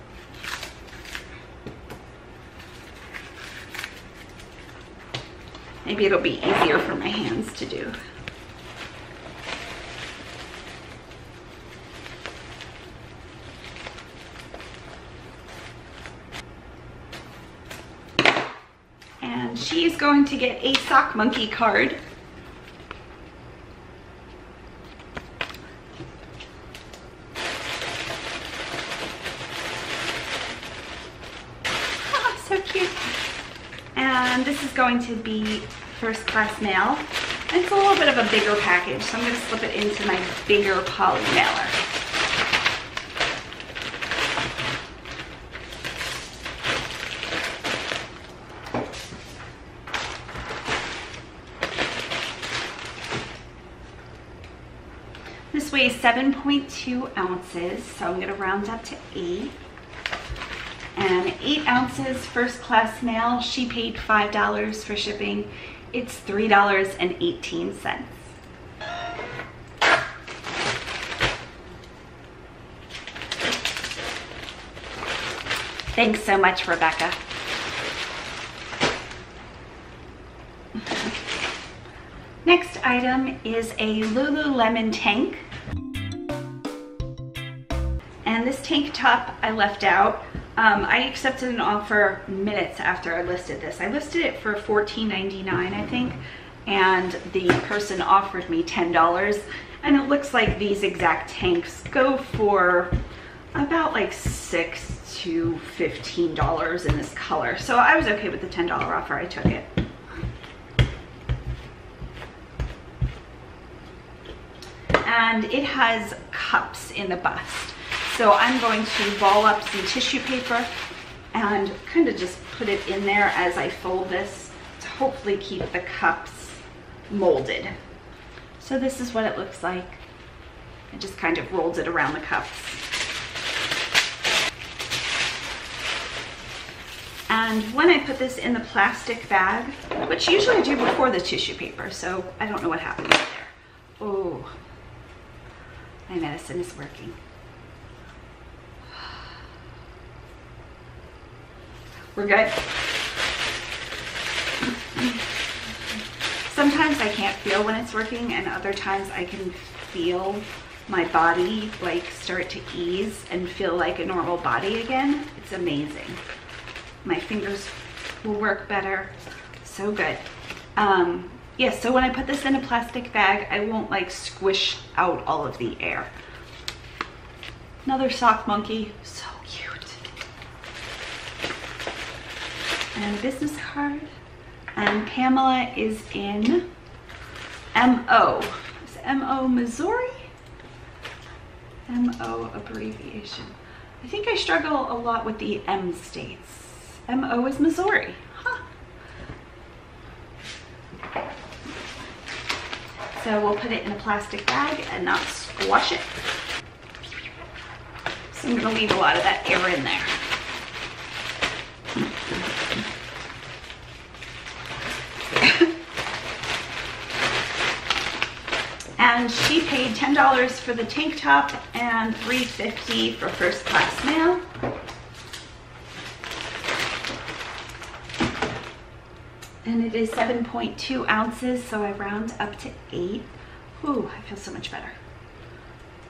Maybe it'll be easier for my hands to do. And she's going to get a sock monkey card. So cute. And this is going to be first class mail. And it's a little bit of a bigger package, so I'm going to slip it into my bigger poly mailer. This weighs 7.2 ounces, so I'm going to round up to 8. And 8 ounces first class mail. She paid $5 for shipping. It's $3.18. Thanks so much, Rebecca. Next item is a Lululemon tank. And this tank top I left out. I accepted an offer minutes after I listed this. I listed it for $14.99, I think, and the person offered me $10. And it looks like these exact tanks go for about like $6 to $15 in this color. So I was okay with the $10 offer. I took it. And it has cups in the bust. So I'm going to ball up some tissue paper and kind of just put it in there as I fold this to hopefully keep the cups molded. So this is what it looks like. I just kind of rolled it around the cups. And when I put this in the plastic bag, which usually I do before the tissue paper, so I don't know what happened there. Oh, my medicine is working. We're good. Sometimes I can't feel when it's working, and other times I can feel my body like start to ease and feel like a normal body again. It's amazing. My fingers will work better. So good. Yeah, so when I put this in a plastic bag, I won't like squish out all of the air. Another sock monkey. So cute. And business card. And Pamela is in MO. Is MO Missouri? MO abbreviation. I think I struggle a lot with the M states. MO is Missouri. Huh. So we'll put it in a plastic bag and not squash it. So I'm going to leave a lot of that air in there. And she paid $10 for the tank top and $3.50 for first class mail. And it is 7.2 ounces, so I round up to 8. Ooh, I feel so much better.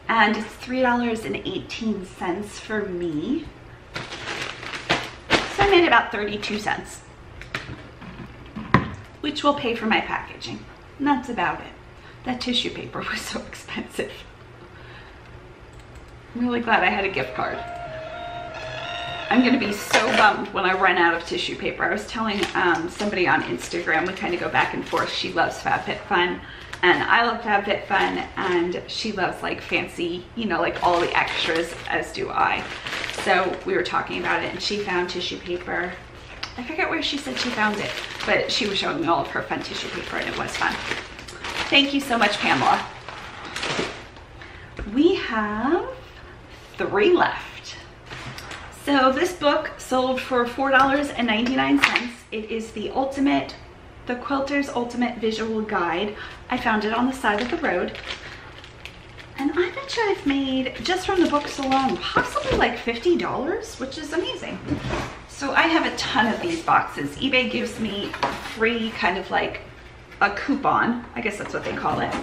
And it's $3.18 for me. So I made about 32 cents, which will pay for my packaging. And that's about it. That tissue paper was so expensive. I'm really glad I had a gift card. I'm going to be so bummed when I run out of tissue paper. I was telling somebody on Instagram, we kind of go back and forth. She loves FabFitFun, And I love FabFitFun, and she loves like fancy, you know, like all the extras, as do I. So we were talking about it, and she found tissue paper. I forget where she said she found it, but she was showing me all of her fun tissue paper, and it was fun. Thank you so much, Pamela. We have 3 left. So this book sold for $4.99. It is the Quilter's Ultimate Visual Guide. I found it on the side of the road. And I bet you I've made, just from the books alone, possibly like $50, which is amazing. So I have a ton of these boxes. eBay gives me free, kind of like a coupon. I guess that's what they call it.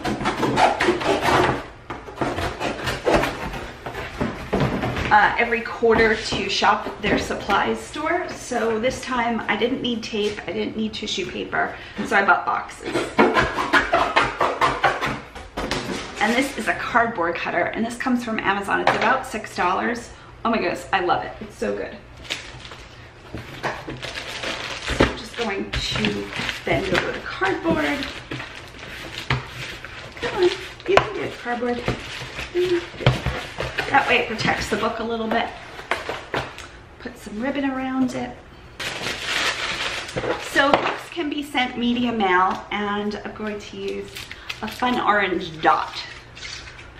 Every quarter to shop their supplies store. So this time I didn't need tape, I didn't need tissue paper, so I bought boxes. And this is a cardboard cutter, and this comes from Amazon. It's about $6. Oh my goodness, I love it. It's so good. So I'm just going to bend over the cardboard. Come on, you can do it, cardboard. That way it protects the book a little bit. Put some ribbon around it. So books can be sent media mail, and I'm going to use a fun orange dot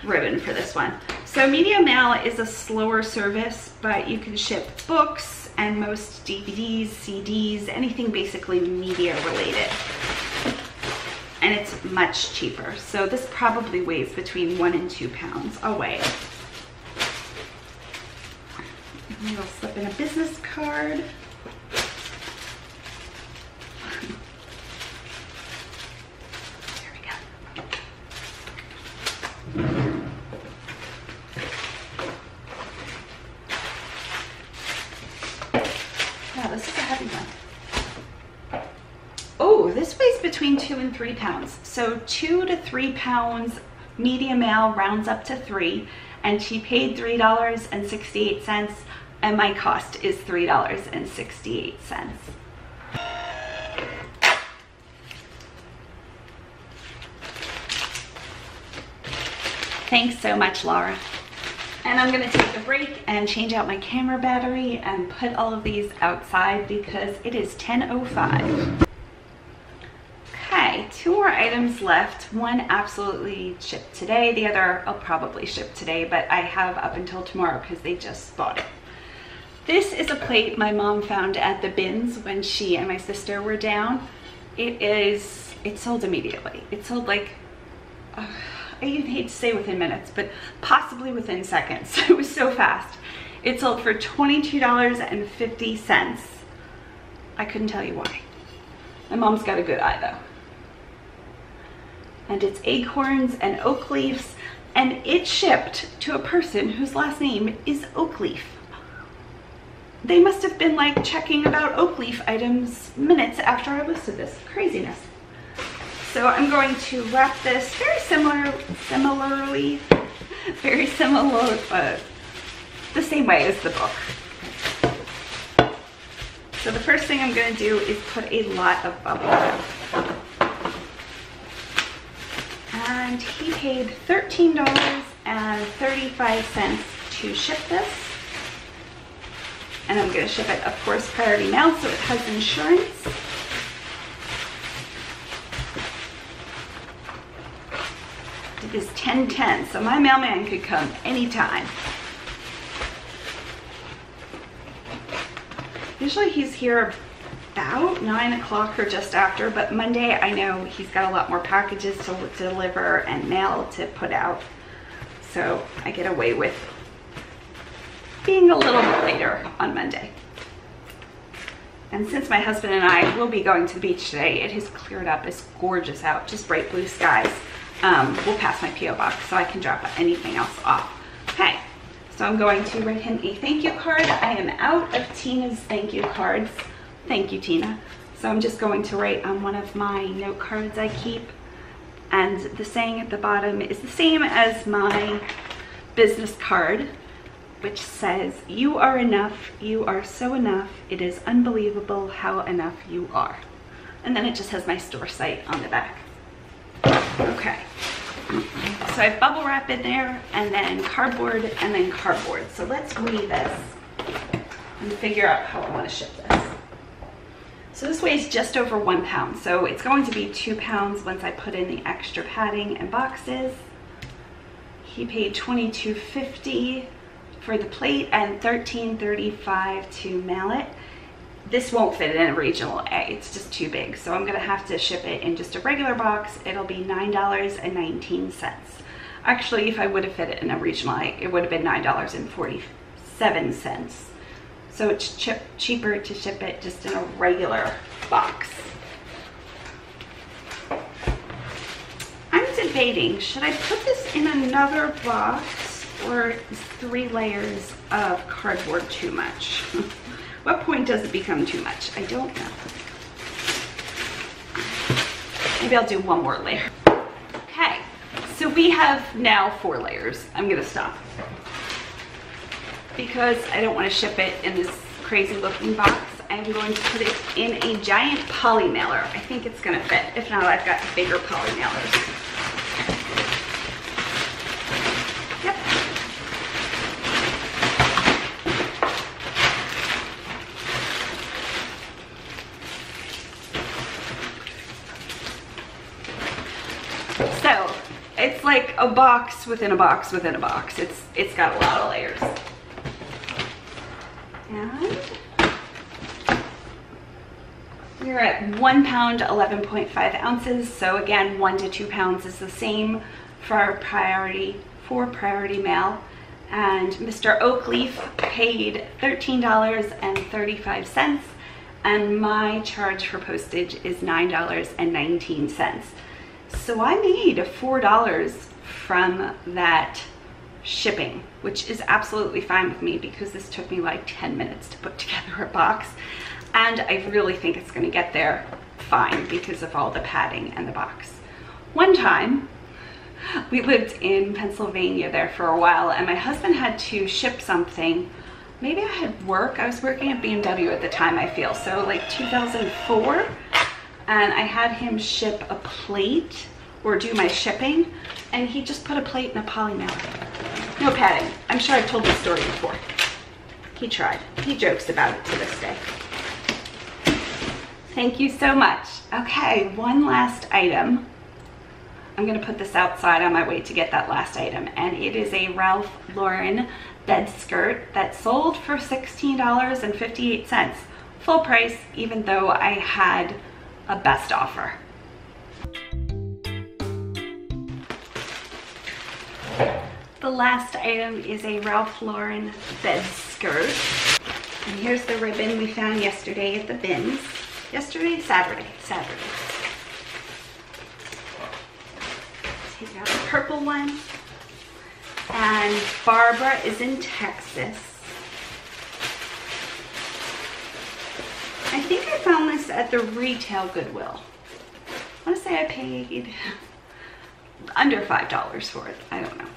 ribbon for this one. So media mail is a slower service, but you can ship books and most DVDs, CDs, anything basically media related. And it's much cheaper. So this probably weighs between 1 and 2 pounds. I'll weigh it. And we'll slip in a business card. There we go. Wow, this is a heavy one. Oh, this weighs between 2 and 3 pounds. So 2 to 3 pounds, media mail rounds up to 3, and she paid $3.68, and my cost is $3.68. Thanks so much, Laura. And I'm gonna take a break and change out my camera battery and put all of these outside because it is 10:05. Okay, 2 more items left. One absolutely shipped today. The other I'll probably ship today, but I have up until tomorrow because they just bought it. This is a plate my mom found at the bins when she and my sister were down. It sold immediately. It sold like, I even hate to say within minutes, but possibly within seconds. It was so fast. It sold for $22.50. I couldn't tell you why. My mom's got a good eye though. And it's acorns and oak leaves, and it shipped to a person whose last name is Oakleaf. They must have been like checking about oak leaf items minutes after I listed this. Craziness. So I'm going to wrap this very similar, the same way as the book. So the first thing I'm going to do is put a lot of bubble wrap. And he paid $13.35 to ship this. And I'm going to ship it, of course, priority mail, so it has insurance. It is 10:10, so my mailman could come anytime. Usually he's here about 9 o'clock or just after, but Monday I know he's got a lot more packages to deliver and mail to put out. So I get away with being a little bit later on Monday. And since my husband and I will be going to the beach today, it has cleared up. It's gorgeous out, just bright blue skies. We'll pass my P.O. box so I can drop anything else off. Okay, so I'm going to write him a thank you card. I am out of Tina's thank you cards. Thank you, Tina. So I'm just going to write on one of my note cards I keep. And the saying at the bottom is the same as my business card, which says, "You are enough, you are so enough, it is unbelievable how enough you are." And then it just has my store site on the back. Okay, So I have bubble wrap in there, and then cardboard, and then cardboard. So let's weigh this and figure out how I want to ship this. So this weighs just over 1 pound. So it's going to be 2 pounds once I put in the extra padding and boxes. He paid $22.50 for the plate and $13.35 to mail it. This won't fit in a regional A, it's just too big. So I'm gonna have to ship it in just a regular box. It'll be $9.19. Actually, if I would have fit it in a regional A, it would have been $9.47. So it's cheaper to ship it just in a regular box. I'm debating, should I put this in another box, or is 3 layers of cardboard too much? What point does it become too much? I don't know. Maybe I'll do 1 more layer. Okay, so we have now 4 layers. I'm gonna stop because I don't want to ship it in this crazy looking box. I'm going to put it in a giant poly mailer. I think it's gonna fit. If not, I've got bigger poly mailers. Yep. So it's like a box within a box within a box. It's got a lot of layers. And we're at 1 pound, 11.5 ounces. So again, 1 to 2 pounds is the same for priority mail. And Mr. Oakleaf paid $13.35, and my charge for postage is $9.19. So I made $4 from that shipping, which is absolutely fine with me because this took me like 10 minutes to put together a box, and I really think it's going to get there fine because of all the padding and the box. One time we lived in Pennsylvania there for a while, and my husband had to ship something. Maybe I had work. I was working at BMW at the time, I feel, so like 2004, and I had him ship a plate or do my shipping, and he just put a plate in a poly mailer. No padding. I'm sure I've told this story before. He tried. He jokes about it to this day. Thank you so much. Okay, one last item. I'm gonna put this outside on my way to get that last item, and it is a Ralph Lauren bed skirt that sold for $16.58. Full price, even though I had a best offer. The last item is a Ralph Lauren bed skirt. And here's the ribbon we found yesterday at the bins. Saturday. Take out the purple one. And Barbara is in Texas. I think I found this at the retail Goodwill. I want to say I paid under $5 for it. I don't know.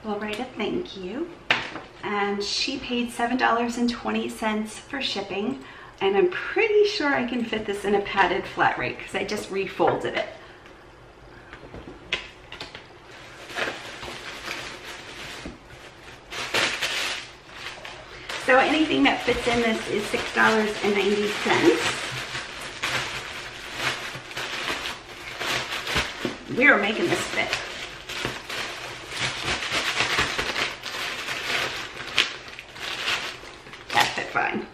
We'll write a thank you. And she paid $7.20 for shipping. And I'm pretty sure I can fit this in a padded flat rate because I just refolded it. So anything that fits in this is $6.90. We are making this fit. That fit fine.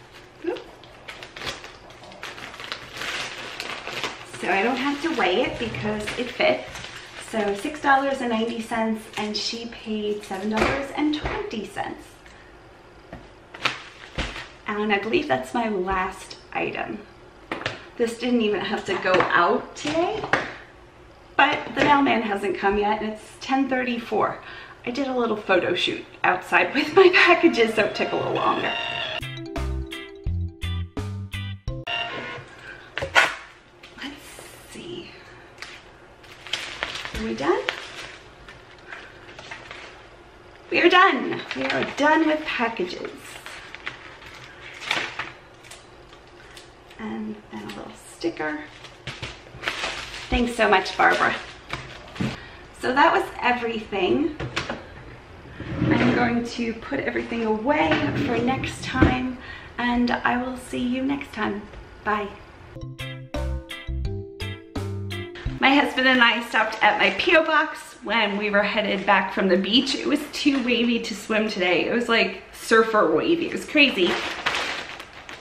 So I don't have to weigh it because it fits. So $6.90, and she paid $7.20. And I believe that's my last item. This didn't even have to go out today, but the mailman hasn't come yet, and it's 10:34. I did a little photo shoot outside with my packages, so it took a little longer. Let's see. Are we done? We are done. We are done with packages. And a little sticker. Thanks so much, Barbara. So that was everything. I'm going to put everything away for next time, and I will see you next time. Bye. My husband and I stopped at my P.O. box when we were headed back from the beach. It was too wavy to swim today. It was like surfer wavy. It was crazy.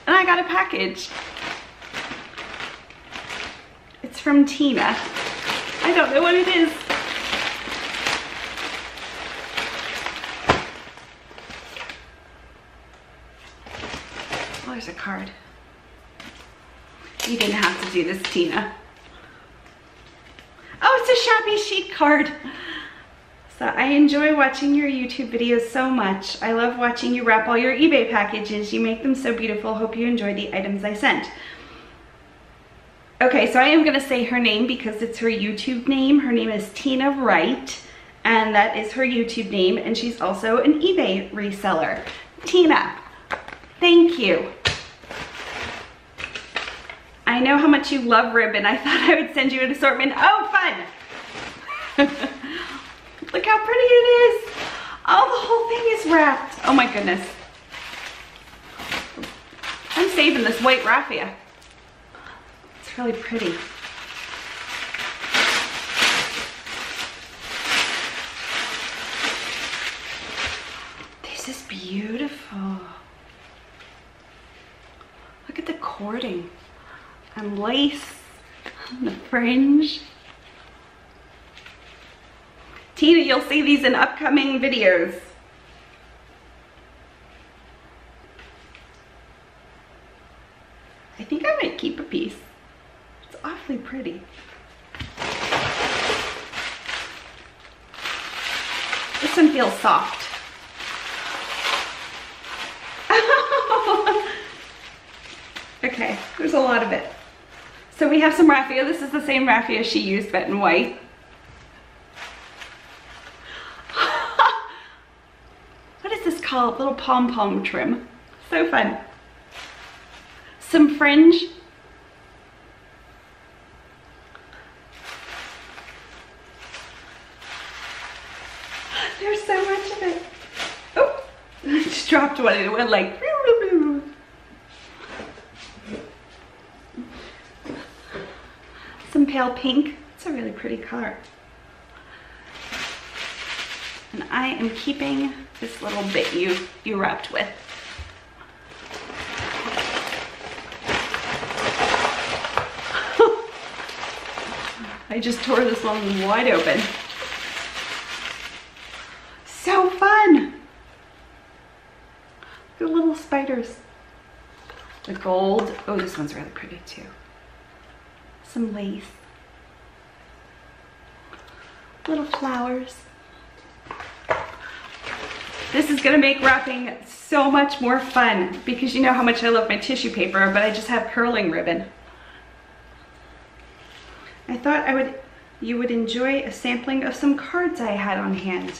And I got a package. It's from Tina. I don't know what it is. Oh, there's a card. You didn't have to do this, Tina. Oh, it's a shabby chic card. So I enjoy watching your YouTube videos so much. I love watching you wrap all your eBay packages. You make them so beautiful. Hope you enjoy the items I sent. Okay, so I am gonna say her name because it's her YouTube name. Her name is Tina Wright, and that is her YouTube name, and she's also an eBay reseller. Tina, thank you. I know how much you love ribbon. I thought I would send you an assortment. Oh, fun! Look how pretty it is. Oh, the whole thing is wrapped. Oh my goodness. I'm saving this white raffia. It's really pretty. This is beautiful. Look at the cording and lace and the fringe. Tina, you'll see these in upcoming videos. I think I might keep a piece. It's awfully pretty. This one feels soft. Okay, there's a lot of it. So we have some raffia. This is the same raffia she used, but in white. What is this called? Little pom-pom trim. So fun. Some fringe. There's so much of it. Oh, I just dropped one and it went like. Some pale pink. It's a really pretty color. And I am keeping this little bit you wrapped with. I just tore this one wide open. So fun! The little spiders. The gold. Oh, this one's really pretty too. Some lace. Little flowers. This is gonna make wrapping so much more fun because you know how much I love my tissue paper, but I just have curling ribbon. I thought you would enjoy a sampling of some cards I had on hand.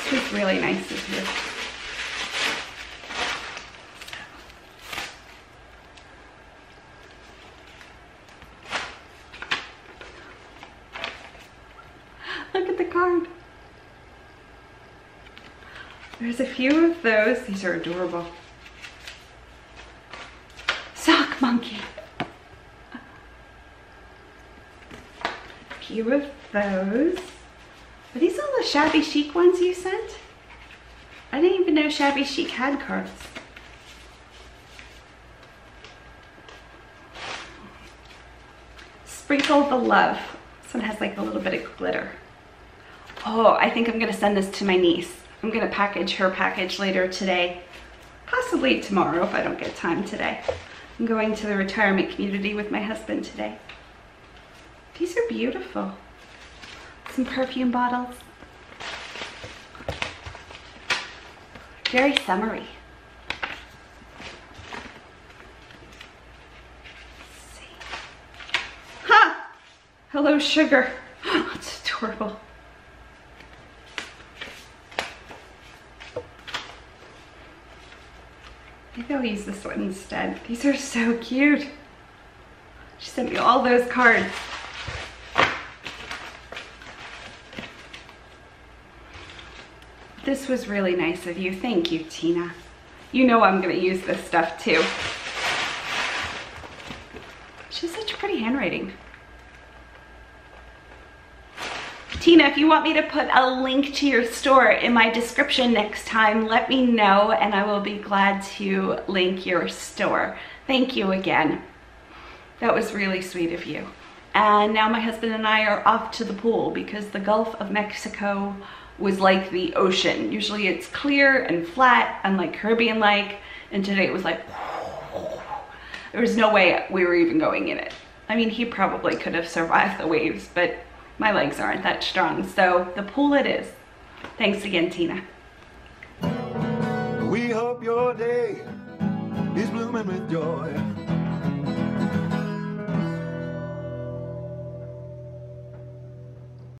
This was really nice of you. Look at the card. There's a few of those. These are adorable. Sock monkey. A few of those. Are these all the shabby chic ones you sent? I didn't even know shabby chic had cards. Sprinkle the love. This one has like a little bit of glitter. Oh, I think I'm gonna send this to my niece. I'm gonna package her package later today. Possibly tomorrow if I don't get time today. I'm going to the retirement community with my husband today. These are beautiful. Some perfume bottles. Very summery. Let's see. Ha! Hello, sugar. That's adorable. I Maybe I'll use this one instead. These are so cute. She sent me all those cards. This was really nice of you. Thank you, Tina. You know I'm gonna use this stuff too. She has such pretty handwriting. Tina, if you want me to put a link to your store in my description next time, let me know and I will be glad to link your store. Thank you again. That was really sweet of you. And now my husband and I are off to the pool because the Gulf of Mexico was like the ocean. Usually it's clear and flat and like Caribbean-like, and today it was like, there was no way we were even going in it. I mean, he probably could have survived the waves, but my legs aren't that strong, so the pool it is. Thanks again, Tina. We hope your day is blooming with joy.